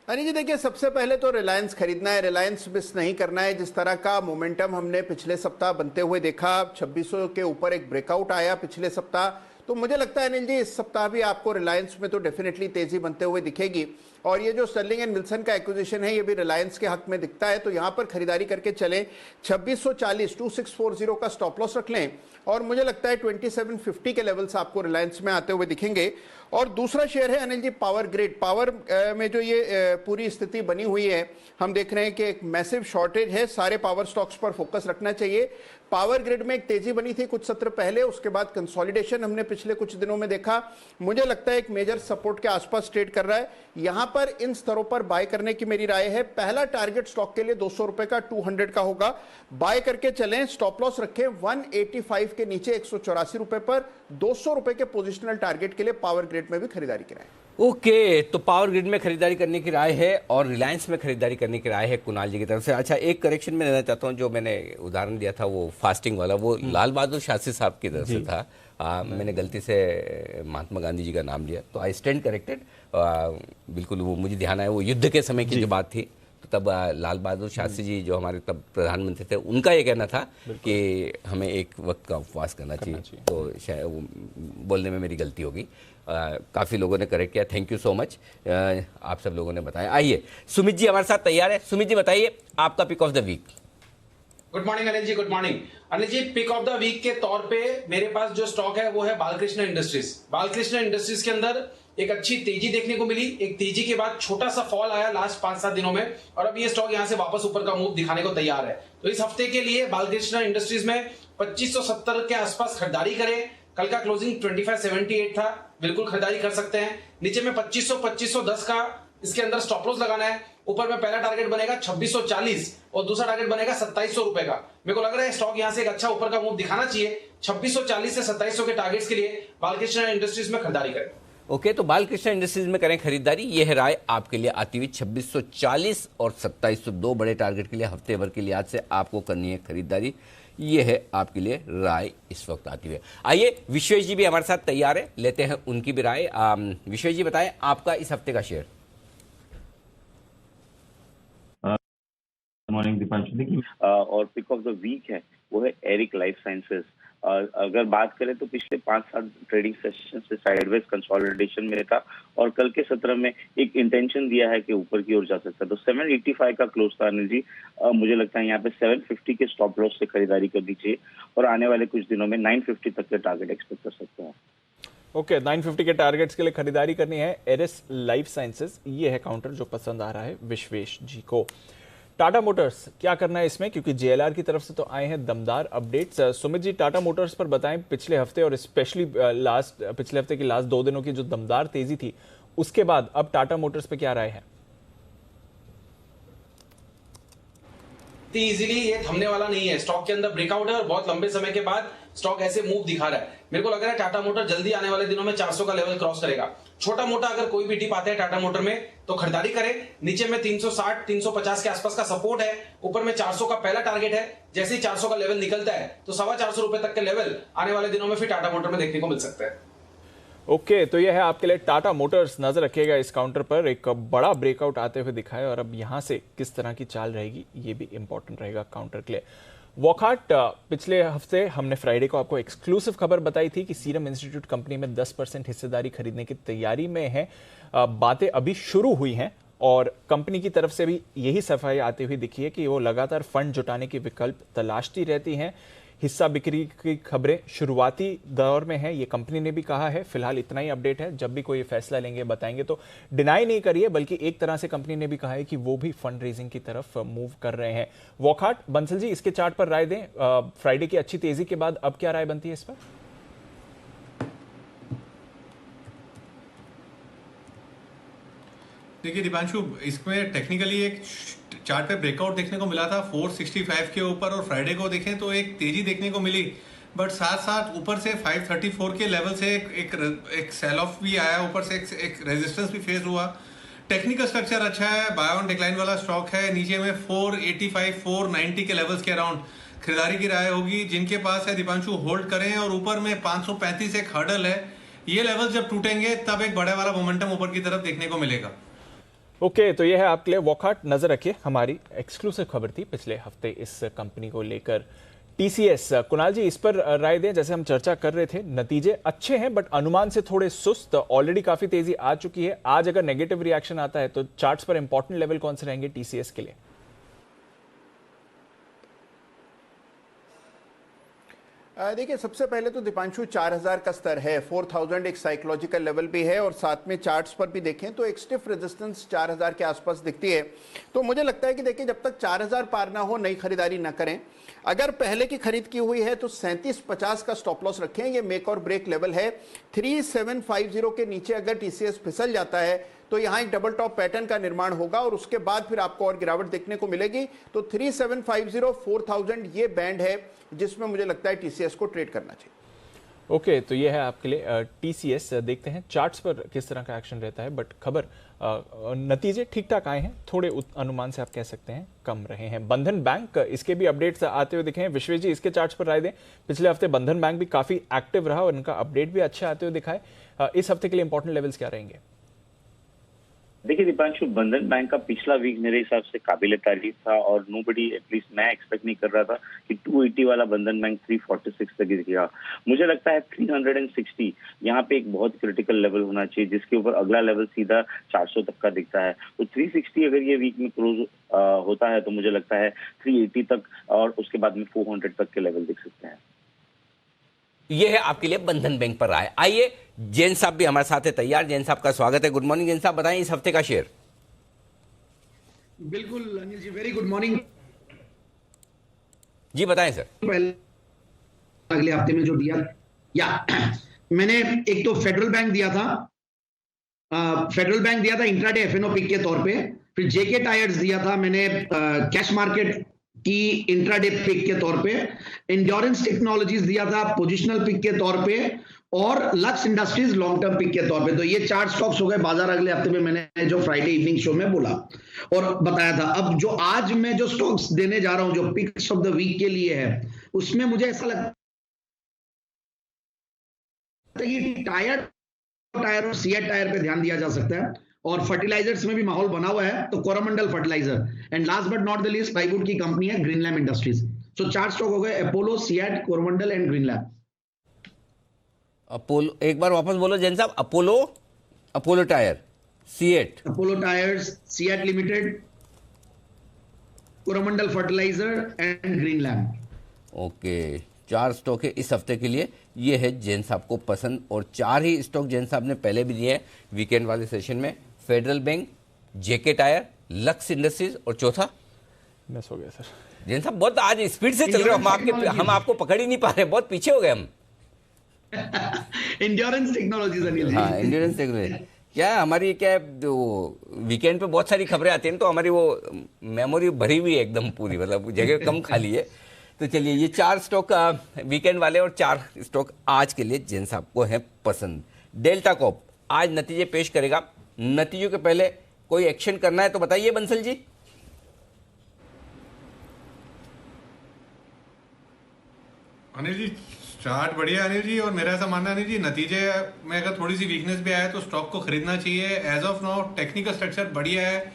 अनिल जी देखिए, सबसे पहले तो रिलायंस खरीदना है, रिलायंस मिस नहीं करना है। जिस तरह का मोमेंटम हमने पिछले सप्ताह बनते हुए देखा, 2600 के ऊपर एक ब्रेकआउट आया पिछले सप्ताह, तो मुझे लगता है अनिल जी इस सप्ताह भी आपको रिलायंस में तो डेफिनेटली तेजी बनते हुए दिखेगी। और ये जो स्टर्लिंग एंड विल्सन का एक्विजिशन है ये भी रिलायंस के हक में दिखता है, तो यहां पर खरीदारी करके चलें। 2640 2640 का स्टॉप लॉस रख लें और मुझे लगता है 2750 के लेवल्स आपको रिलायंस में आते हुए दिखेंगे। और दूसरा शेयर है Anil ji power grid. Power में जो ये पूरी स्थिति बनी हुई है, हम देख रहे हैं कि एक मैसिव शॉर्टेज है, सारे पावर स्टॉक्स पर फोकस रखना चाहिए। पावर ग्रिड में एक तेजी बनी थी कुछ सत्र पहले, उसके बाद कंसोलिडेशन हमने पिछले कुछ दिनों में देखा। मुझे लगता है एक मेजर सपोर्ट के आसपास ट्रेड कर रहा है। यहां पर इन स्तरों पर बाय करने की मेरी राय है। पहला टारगेट स्टॉक के लिए 200 रुपए का 200 का होगा, बाय करके चलें। स्टॉप लॉस रखें 185 के नीचे 184 रुपए पर। 200 रुपए के पोजिशनल टारगेट के लिए पावर ग्रिड में भी खरीदारी की राय है। ओके, तो पावर ग्रिड में खरीदारी करने की राय है और रिलायंस में खरीदारी करने की राय है कुणाल जी की तरफ से। अच्छा, एक करेक्शन में लेना चाहता हूं, जो मैंने उदाहरण दिया था वो फास्टिंग वाला, वो लाल बहादुर शास्त्री साहब की तरफ से था। मैंने गलती से महात्मा गांधी जी का नाम लिया, तो आई स्टैंड करेक्टेड। बिल्कुल वो मुझे ध्यान आया, वो युद्ध के समय की जो बात थी, तो तब लाल बहादुर शास्त्री जी जो हमारे तब प्रधानमंत्री थे, उनका ये कहना था कि हमें एक वक्त का उपवास करना चाहिए। तो शायद वो बोलने में मेरी गलती होगी। काफ़ी लोगों ने करेक्ट किया, थैंक यू सो मच। आप सब लोगों ने बताया। आइए, सुमित जी हमारे साथ तैयार है। सुमित जी बताइए आपका pick of the week. Good morning Anil ji, good morning Anil ji. Pick of the week के तौर पे मेरे पास जो स्टॉक है वो है बालकृष्ण इंडस्ट्रीज। बालकृष्ण इंडस्ट्रीज के अंदर एक अच्छी तेजी देखने को मिली। एक तेजी के बाद छोटा सा फॉल आया लास्ट 5-7 दिनों में, और अब ये स्टॉक यहां से वापस ऊपर का मूव दिखाने को तैयार है। तो इस हफ्ते के लिए बालकृष्ण इंडस्ट्रीज में 2570 के आसपास खरीदारी करें। कल का क्लोजिंग 2578 था, बिल्कुल खरीदारी कर सकते हैं। नीचे में 2510 का इसके अंदर स्टॉप लॉस लगाना है। ऊपर में पहला टारगेट बनेगा 2640 और दूसरा टारगेट बनेगा 2700 रुपए का। मेरे को लग रहा है स्टॉक यहां से एक अच्छा ऊपर का मूव दिखाना चाहिए। 2640 से 2700 के टारगेट्स के लिए बालकृष्ण इंडस्ट्रीज में खरीदारी करें। ओके, तो बालकृष्ण इंडस्ट्रीज में करें खरीदारी। यह है राय आपके लिए आती हुई 2640 और 2702 बड़े टारगेट के लिए हफ्ते भर के लिए आज से आपको करनी है खरीदारी। ये है आपके लिए राय इस वक्त आती हुई। आइए, विश्वेश जी भी हमारे साथ तैयार है, लेते हैं उनकी भी राय। विश्वेश जी बताएं आपका इस हफ्ते का शेयर। मॉर्निंग दीपांशु। देखिए, और पिक ऑफ द वीक है वो है एरिक लाइफ साइंसेस। अगर बात करें तो पिछले 5-7 ट्रेडिंग सेशन से साइडवेज कंसोलिडेशन में था और कल के सत्र में एक इंटेंशन दिया है कि ऊपर की ओर जा सकता है। तो 785 का क्लोज था अनिल जी। मुझे लगता है यहाँ पे 750 के स्टॉप लॉस से खरीदारी करनी चाहिए और आने वाले कुछ दिनों में 950 तक के टारगेट एक्सपेक्ट कर सकते हैं। ओके, 950 के टारगेट्स के लिए खरीदारी करनी है एरिस लाइफ साइंसेस। ये है काउंटर जो पसंद आ रहा है विश्वेश जी को। टाटा मोटर्स क्या करना है इसमें, क्योंकि जेएलआर की तरफ से तो आए हैं दमदार अपडेट्स। सुमित जी, टाटा मोटर्स पर बताएं, पिछले हफ्ते और स्पेशली पिछले हफ्ते की लास्ट 2 दिनों की जो दमदार तेजी थी, उसके बाद अब टाटा मोटर्स पे क्या राय है? इजीली ये थमने वाला नहीं है। स्टॉक के अंदर ब्रेकआउट है और बहुत लंबे समय के बाद स्टॉक ऐसे मूव दिखा रहा है। मेरे को लग रहा है टाटा मोटर जल्दी आने वाले दिनों में 400 का लेवल क्रॉस करेगा। छोटा मोटा अगर कोई भी डिप आता है टाटा मोटर में तो खरीदारी करें। नीचे में 360 350 के आसपास का सपोर्ट है, ऊपर में 400 का पहला टारगेट है। जैसे ही 400 का लेवल निकलता है तो 425 रुपए तक के लेवल आने वाले दिनों में फिर टाटा मोटर में देखने को मिल सकता है। ओके, तो यह है आपके लिए टाटा मोटर्स। नजर रखिएगा इस काउंटर पर, एक बड़ा ब्रेकआउट आते हुए दिखा है और अब यहां से किस तरह की चाल रहेगी ये भी इंपॉर्टेंट रहेगा काउंटर के लिए। वॉकहार्ट, पिछले हफ्ते हमने फ्राइडे को आपको एक्सक्लूसिव खबर बताई थी कि सीरम इंस्टीट्यूट कंपनी में 10% हिस्सेदारी खरीदने की तैयारी में है। बातें अभी शुरू हुई हैं और कंपनी की तरफ से भी यही सफाई आती हुई दिखी है कि वो लगातार फंड जुटाने के विकल्प तलाशती रहती हैं। हिस्सा बिक्री की खबरें शुरुआती दौर में है, ये कंपनी ने भी कहा है। फिलहाल इतना ही अपडेट है, जब भी कोई फैसला लेंगे बताएंगे। तो डिनाई नहीं करिए, बल्कि एक तरह से कंपनी ने भी कहा है कि वो भी फंड रेजिंग की तरफ मूव कर रहे हैं। वॉकहार्ट, बंसल जी, इसके चार्ट पर राय दें। फ्राइडे की अच्छी तेजी के बाद अब क्या राय बनती है इस पर? देखिए दीपांशु, इसमें टेक्निकली एक चार्ट पे ब्रेकआउट देखने को मिला था 465 के ऊपर, और फ्राइडे को देखें तो एक तेजी देखने को मिली, बट साथ साथ ऊपर से 534 के लेवल से एक सेल ऑफ भी आया, ऊपर से एक रेजिस्टेंस भी फेस हुआ। टेक्निकल स्ट्रक्चर अच्छा है, बाय ऑन डिक्लाइन वाला स्टॉक है। नीचे में 485 490 के लेवल्स के अराउंड खरीदारी की राय होगी। जिनके पास है दीपांशु होल्ड करें, और ऊपर में 535 एक हर्डल है। ये लेवल जब टूटेंगे तब एक बड़ा वाला मोमेंटम ऊपर की तरफ देखने को मिलेगा। ओके, तो यह है आपके लिए वॉकहार्ट। नजर रखिए, हमारी एक्सक्लूसिव खबर थी पिछले हफ्ते इस कंपनी को लेकर। टीसीएस, कुणाल जी, इस पर राय दें। जैसे हम चर्चा कर रहे थे, नतीजे अच्छे हैं बट अनुमान से थोड़े सुस्त। ऑलरेडी काफी तेजी आ चुकी है। आज अगर नेगेटिव रिएक्शन आता है तो चार्ट्स पर इंपॉर्टेंट लेवल कौन से रहेंगे टीसीएस के लिए? देखिए, सबसे पहले तो दीपांशु 4000 का स्तर है, 4000 एक साइकोलॉजिकल लेवल भी है, और साथ में चार्ट्स पर भी देखें तो एक स्टिफ रेजिस्टेंस 4000 के आसपास दिखती है। तो मुझे लगता है कि देखिए, जब तक 4000 पार ना हो नई खरीदारी ना करें। अगर पहले की खरीद की हुई है तो 3750 का स्टॉप लॉस रखें, ये मेक और ब्रेक लेवल है। 3750 के नीचे अगर टीसीएस फिसल जाता है तो यहाँ एक डबल टॉप पैटर्न का निर्माण होगा, और उसके बाद फिर आपको और गिरावट देखने को मिलेगी। तो 3750 4000 ये बैंड है जिसमें मुझे लगता है टीसीएस को ट्रेड करना चाहिए। ओके, तो ये है आपके लिए टीसीएस। देखते हैं चार्ट्स पर किस तरह का एक्शन रहता है, बट खबर नतीजे ठीक ठाक आए हैं, थोड़े अनुमान से आप कह सकते हैं कम रहे हैं। बंधन बैंक, इसके भी अपडेट्स आते हुए दिखे हैं। विश्वेश जी, इसके चार्ट्स पर राय दें। पिछले हफ्ते बंधन बैंक भी काफी एक्टिव रहा और इनका अपडेट भी अच्छे आते हुए दिखाए। इस हफ्ते के लिए इंपॉर्टेंट लेवल्स क्या रहेंगे? देखिए दीपांशु, बंधन बैंक का पिछला वीक मेरे हिसाब से काबिले तारीफ था, और नोबडी, एटलीस्ट मैं एक्सपेक्ट नहीं कर रहा था कि 280 वाला बंधन बैंक 346 तक गिरेगा। मुझे लगता है 360 यहाँ पे एक बहुत क्रिटिकल लेवल होना चाहिए, जिसके ऊपर अगला लेवल सीधा 400 तक का दिखता है। तो 360 अगर ये वीक में क्लोज होता है तो मुझे लगता है 380 तक, और उसके बाद में 400 तक के लेवल दिख सकते हैं। ये है आपके लिए बंधन बैंक पर राय। आइए, जैन साहब भी हमारे साथ है तैयार। जैन साहब का स्वागत है। गुड मॉर्निंग जैन साहब, बताएं इस हफ्ते का शेयर। बिल्कुल Anil ji, very good morning जी, बताएं सर। पहले अगले हफ्ते में जो दिया, या मैंने एक तो फेडरल बैंक दिया था इंट्राडे एफएनओ पिक के तौर पे, फिर जेके टायर्स दिया था मैंने कैश मार्केट की इंट्राडे पिक के तौर पे, एंड्योरेंस टेक्नोलॉजीज दिया था पोजिशनल पिक के तौर पे, और Lux industries long term pick के तौर पे। तो ये 4 स्टॉक्स हो गए बाजार अगले हफ्ते में, मैंने जो फ्राइडे इवनिंग शो में बोला और बताया था। अब जो आज मैं जो स्टॉक्स देने जा रहा हूं, जो पिक्स ऑफ द वीक के लिए है, उसमें मुझे ऐसा लगता है कि टायर और सीएट टायर पे ध्यान दिया जा सकता है, और फर्टिलाइजर्स में भी माहौल बना हुआ है तो Coromandel fertilizer, and last but not the least plywood की कंपनी है ग्रीनलैंड इंडस्ट्रीज। सो 4 स्टॉक हो गए, Apollo, CEAT, Coromandel and Greenland. Apollo, एक बार वापस बोलो जैन साहब। Apollo tyre, CEAT, Apollo tyres, CEAT limited, Coromandel fertilizer and Greenland. Okay, 4 stock है इस हफ्ते के लिए। ये है जैन साहब को पसंद, और 4 ही स्टॉक जैन साहब ने पहले भी दिए हैं वीकेंड वाले सेशन में। फेडरल बैंक, जेके टायर, लक्स इंडस्ट्रीज, और चौथा मिस हो गया सर। जैन साहब बहुत आज स्पीड से चल रहे हो, हम आपको पकड़ ही नहीं पा रहे, बहुत पीछे हो गए हम। Endurance technologies Anil ji. हाँ, एंड्योरेंस टेक्नोलॉजी क्या हमारी, क्या वीकेंड पे बहुत सारी खबरें आती हैं तो हमारी वो मेमोरी भरी हुई है एकदम पूरी, मतलब जगह कम खाली है। तो चलिए, ये 4 स्टॉक वीकेंड वाले और 4 स्टॉक आज के लिए जैन साहब को है पसंद। डेल्टा कॉर्प आज नतीजे पेश करेगा। नतीजों के पहले कोई एक्शन करना है तो बताइए बंसल जी। अनिल जी, चार्ट बढ़िया है अनिल जी, और मेरा ऐसा मानना है अनिल जी, नतीजे में अगर थोड़ी सी वीकनेस भी आए तो स्टॉक को खरीदना चाहिए। As of now technical structure बढ़िया है।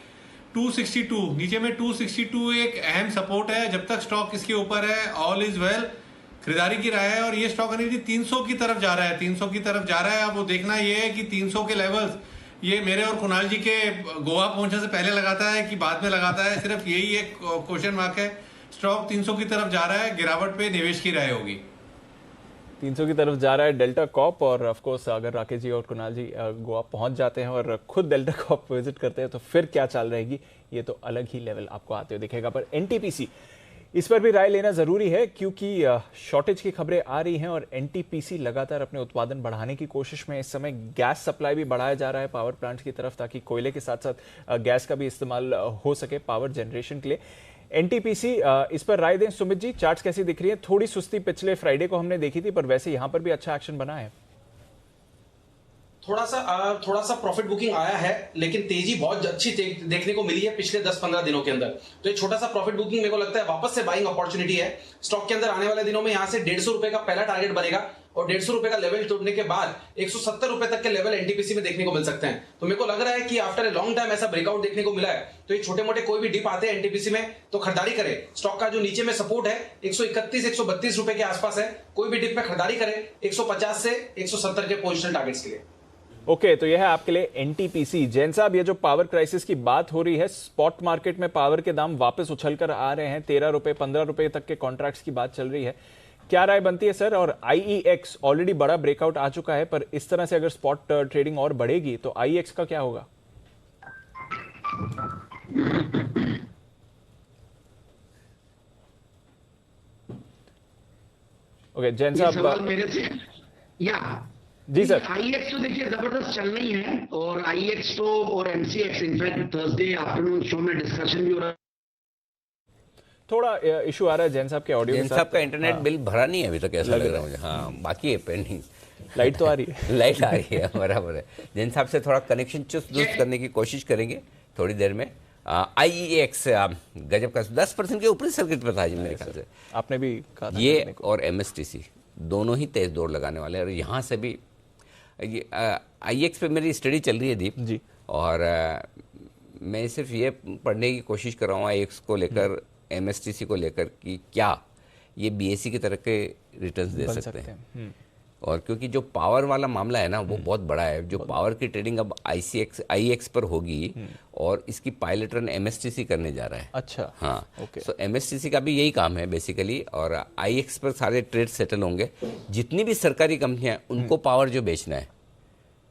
262 नीचे में 262 एक अहम सपोर्ट है। जब तक स्टॉक इसके ऊपर है, ऑल इज वेल, खरीदारी की राय है। और ये स्टॉक अनिल जी 300 की तरफ जा रहा है, 300 की तरफ जा रहा है। अब वो देखना ये है कि 300 के लेवल्स ये मेरे और कुणाल जी के गोवा पहुंचने से पहले लगाता है कि बाद में लगाता है, सिर्फ यही एक क्वेश्चन मार्क है। स्टॉक 300 की तरफ जा रहा है, गिरावट पे निवेश की राय होगी। 300 की तरफ जा रहा है डेल्टा कॉप, और ऑफ कोर्स अगर राकेश जी और कुणाल जी गोवा पहुंच जाते हैं और खुद डेल्टा कॉप विजिट करते हैं तो फिर क्या चाल रहेगी, ये तो अलग ही लेवल आपको आते हुए दिखेगा। पर एनटीपीसी, इस पर भी राय लेना जरूरी है क्योंकि शॉर्टेज की खबरें आ रही हैं और एनटीपीसी लगातार अपने उत्पादन बढ़ाने की कोशिश में। इस समय गैस सप्लाई भी बढ़ाया जा रहा है पावर प्लांट की तरफ, ताकि कोयले के साथ साथ गैस का भी इस्तेमाल हो सके पावर जनरेशन के लिए। एनटीपीसी, इस पर राय दें सुमित जी, चार्ट्स कैसी दिख रही है? थोड़ी सुस्ती पिछले फ्राइडे को हमने देखी थी, पर वैसे यहां पर भी अच्छा एक्शन बना है। थोड़ा सा प्रॉफिट बुकिंग आया है, लेकिन तेजी बहुत अच्छी देखने को मिली है पिछले 10-15 दिनों के अंदर। तो ये छोटा सा प्रॉफिट बुकिंग मेरे को लगता है वापस से बाइंग अपॉर्चुनिटी है स्टॉक के अंदर। आने वाले दिनों में यहां से 150 रुपए का पहला टारगेट बनेगा और 150 रुपए का लेवल तोड़ने के बाद 170 रुपए तक के लेवल एनटीपीसी में देखने को मिल सकते हैं। तो मेरे को लग रहा है कि आफ्टर ए लॉन्ग टाइम ऐसा ब्रेकआउट देखने को मिला है, तो ये छोटे मोटे कोई भी डिप आते हैं एनटीपीसी में तो खरीदारी करे। स्टॉक का जो नीचे में सपोर्ट है 131-132 रुपए के आसपास है, कोई भी डिप में खरीदारी करे 150 से 170 के पोजिशनल टारगेट्स के लिए। ओके, तो यह है आपके लिए एनटीपीसी। जैन साहब, ये जो पावर क्राइसिस की बात हो रही है, स्पॉट मार्केट में पावर के दाम वापस उछलकर आ रहे हैं, 13 रुपए 15 रुपए तक के कॉन्ट्रैक्ट्स की बात चल रही है, क्या राय बनती है सर? और आईईएक्स ऑलरेडी बड़ा ब्रेकआउट आ चुका है, पर इस तरह से अगर स्पॉट ट्रेडिंग और बढ़ेगी तो आईईएक्स का क्या होगा? ओके, जैन साहब मेरे से जी सर। आईएक्स तो देखिए जबरदस्त चल रही है, और आईएक्स तो और MCX in fact Thursday afternoon show में डिस्कशन भी हो रहा है। थोड़ा इशू आ रहा है जैन साहब के ऑडियो जैन साहब का इंटरनेट बिल भरा नहीं है अभी तक, ऐसा लग रहा है मुझे। हाँ, बाकी है पेंडिंग। लाइट तो आ रही है। लाइट आ रही है, बराबर है। जैन साहब से थोड़ा कनेक्शन चुस्त दुरुस्त करने की कोशिश करेंगे थोड़ी देर में। आईईएक्स गजब का 10% के ऊपरी सर्किट पर था जी मेरे ख्याल से। आपने भी कहा ये और एमएसटीसी दोनों ही तेज दौड़ लगाने वाले हैं, और यहाँ से भी ये आईएक्स पे मेरी स्टडी चल रही है दीप जी, और मैं सिर्फ ये पढ़ने की कोशिश कर रहा हूँ आईएक्स को लेकर, एमएसटीसी को लेकर कि क्या ये बीएसई की तरह के रिटर्न्स दे सकते हैं। और क्योंकि जो पावर वाला मामला है ना वो बहुत बड़ा है, जो पावर की ट्रेडिंग अब आईएक्स पर होगी और इसकी पायलट रन एमएसटीसी करने जा रहा है। अच्छा, हाँ, ओके। सो एमएसटीसी का भी यही काम है बेसिकली, और आईएक्स पर सारे ट्रेड सेटल होंगे। जितनी भी सरकारी कंपनियां उनको पावर जो बेचना है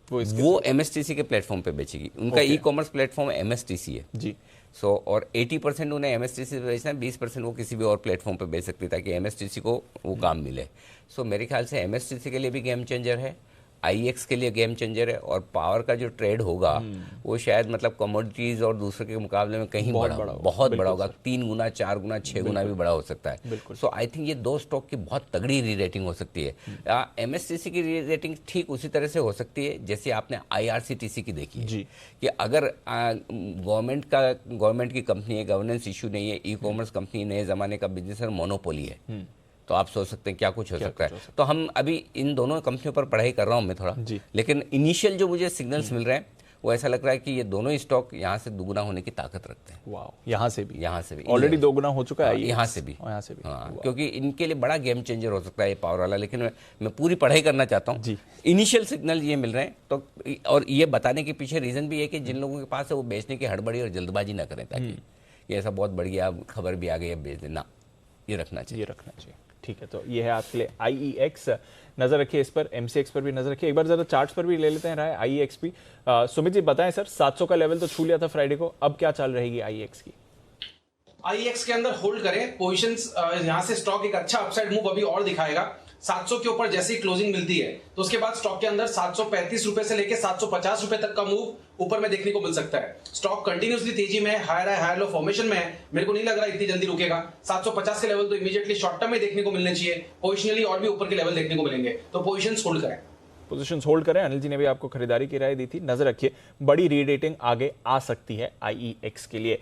वो एमएसटीसी के प्लेटफॉर्म पे बेचेगी। उनका ई कॉमर्स प्लेटफॉर्म एमएसटीसी है जी। सो और 80% उन्हें एमएसटीसी पे बेचना है, 20% वो किसी भी और प्लेटफॉर्म पे बेच सकती है ताकि एमएसटीसी को वो काम मिले। सो मेरे ख्याल से एमएसटीसी के लिए भी गेम चेंजर है, आईएक्स के लिए गेम चेंजर है, और पावर का जो ट्रेड होगा वो शायद मतलब कमोडिटीज और दूसरे के मुकाबले में कहीं बहुत बड़ा होगा, 3 गुना 4 गुना 6 गुना भी बड़ा हो सकता है। सो आई थिंक ये दो स्टॉक की बहुत तगड़ी री रेटिंग हो सकती है। एमएसटीसी की री रेटिंग ठीक उसी तरह से हो सकती है जैसे आपने आईआरसीटीसी की देखी है कि अगर गवर्नमेंट की कंपनी है, गवर्नेंस इशू नहीं है, ई कॉमर्स कंपनी नए जमाने का बिजनेस है, मोनोपोली है, तो आप सोच सकते हैं क्या कुछ हो सकता है। तो हम अभी इन दोनों कंपनियों पर पढ़ाई कर रहा हूं मैं थोड़ा, लेकिन इनिशियल जो मुझे सिग्नल्स मिल रहे हैं वो ऐसा लग रहा है कि ये दोनों स्टॉक यहाँ से दुगुना होने की ताकत रखते हैं। वाह, यहाँ से भी ऑलरेडी दोगुना हो चुका है, यहाँ से भी हाँ, क्योंकि इनके लिए बड़ा गेम चेंजर हो सकता है ये पावर वाला। लेकिन मैं पूरी पढ़ाई करना चाहता हूँ। इनिशियल सिग्नल ये मिल रहे हैं, तो और ये बताने के पीछे रीजन भी है कि जिन लोगों के पास है वो बेचने की हड़बड़ी और जल्दबाजी ना करें, ताकि ये ऐसा बहुत बढ़िया खबर भी आ गई है बेच देना, ये रखना चाहिए। ठीक है, तो ये है आपके लिए आईईएक्स। नजर रखिए इस पर, एमसीएक्स पर भी नजर रखिए। एक बार जरा चार्ट्स पर भी ले लेते हैं राय आईईएक्स भी। सुमित जी बताएं सर, 700 का लेवल तो छू लिया था फ्राइडे को, अब क्या चाल रहेगी आईईएक्स की? आईएक्स के अंदर होल्ड करें पोजीशंस, यहां से स्टॉक एक अच्छा अपसाइड मूव अभी और दिखाएगा। 700 के ऊपर जैसे ही क्लोजिंग मिलती है तो उसके बाद स्टॉक के अंदर 735 रुपए से लेकर 750 रुपए तक का मूव ऊपर में देखने को मिल सकता है। स्टॉक कंटिन्यूसली तेजी में हायर लो फॉर्मेशन में है, मेरे को नहीं लग रहा इतनी जल्दी रुकेगा। 750 के लेवल तो इमीडिएटली शॉर्ट टर्म में देखने को मिलने चाहिए, पोजिशनली और भी ऊपर के लेवल देखने को मिलेंगे, तो पोजीशंस होल्ड करें। अनिल जी ने भी आपको खरीदारी की राय दी थी, नजर रखिए बड़ी रीरेटिंग आगे आ सकती है आईईएक्स के लिए।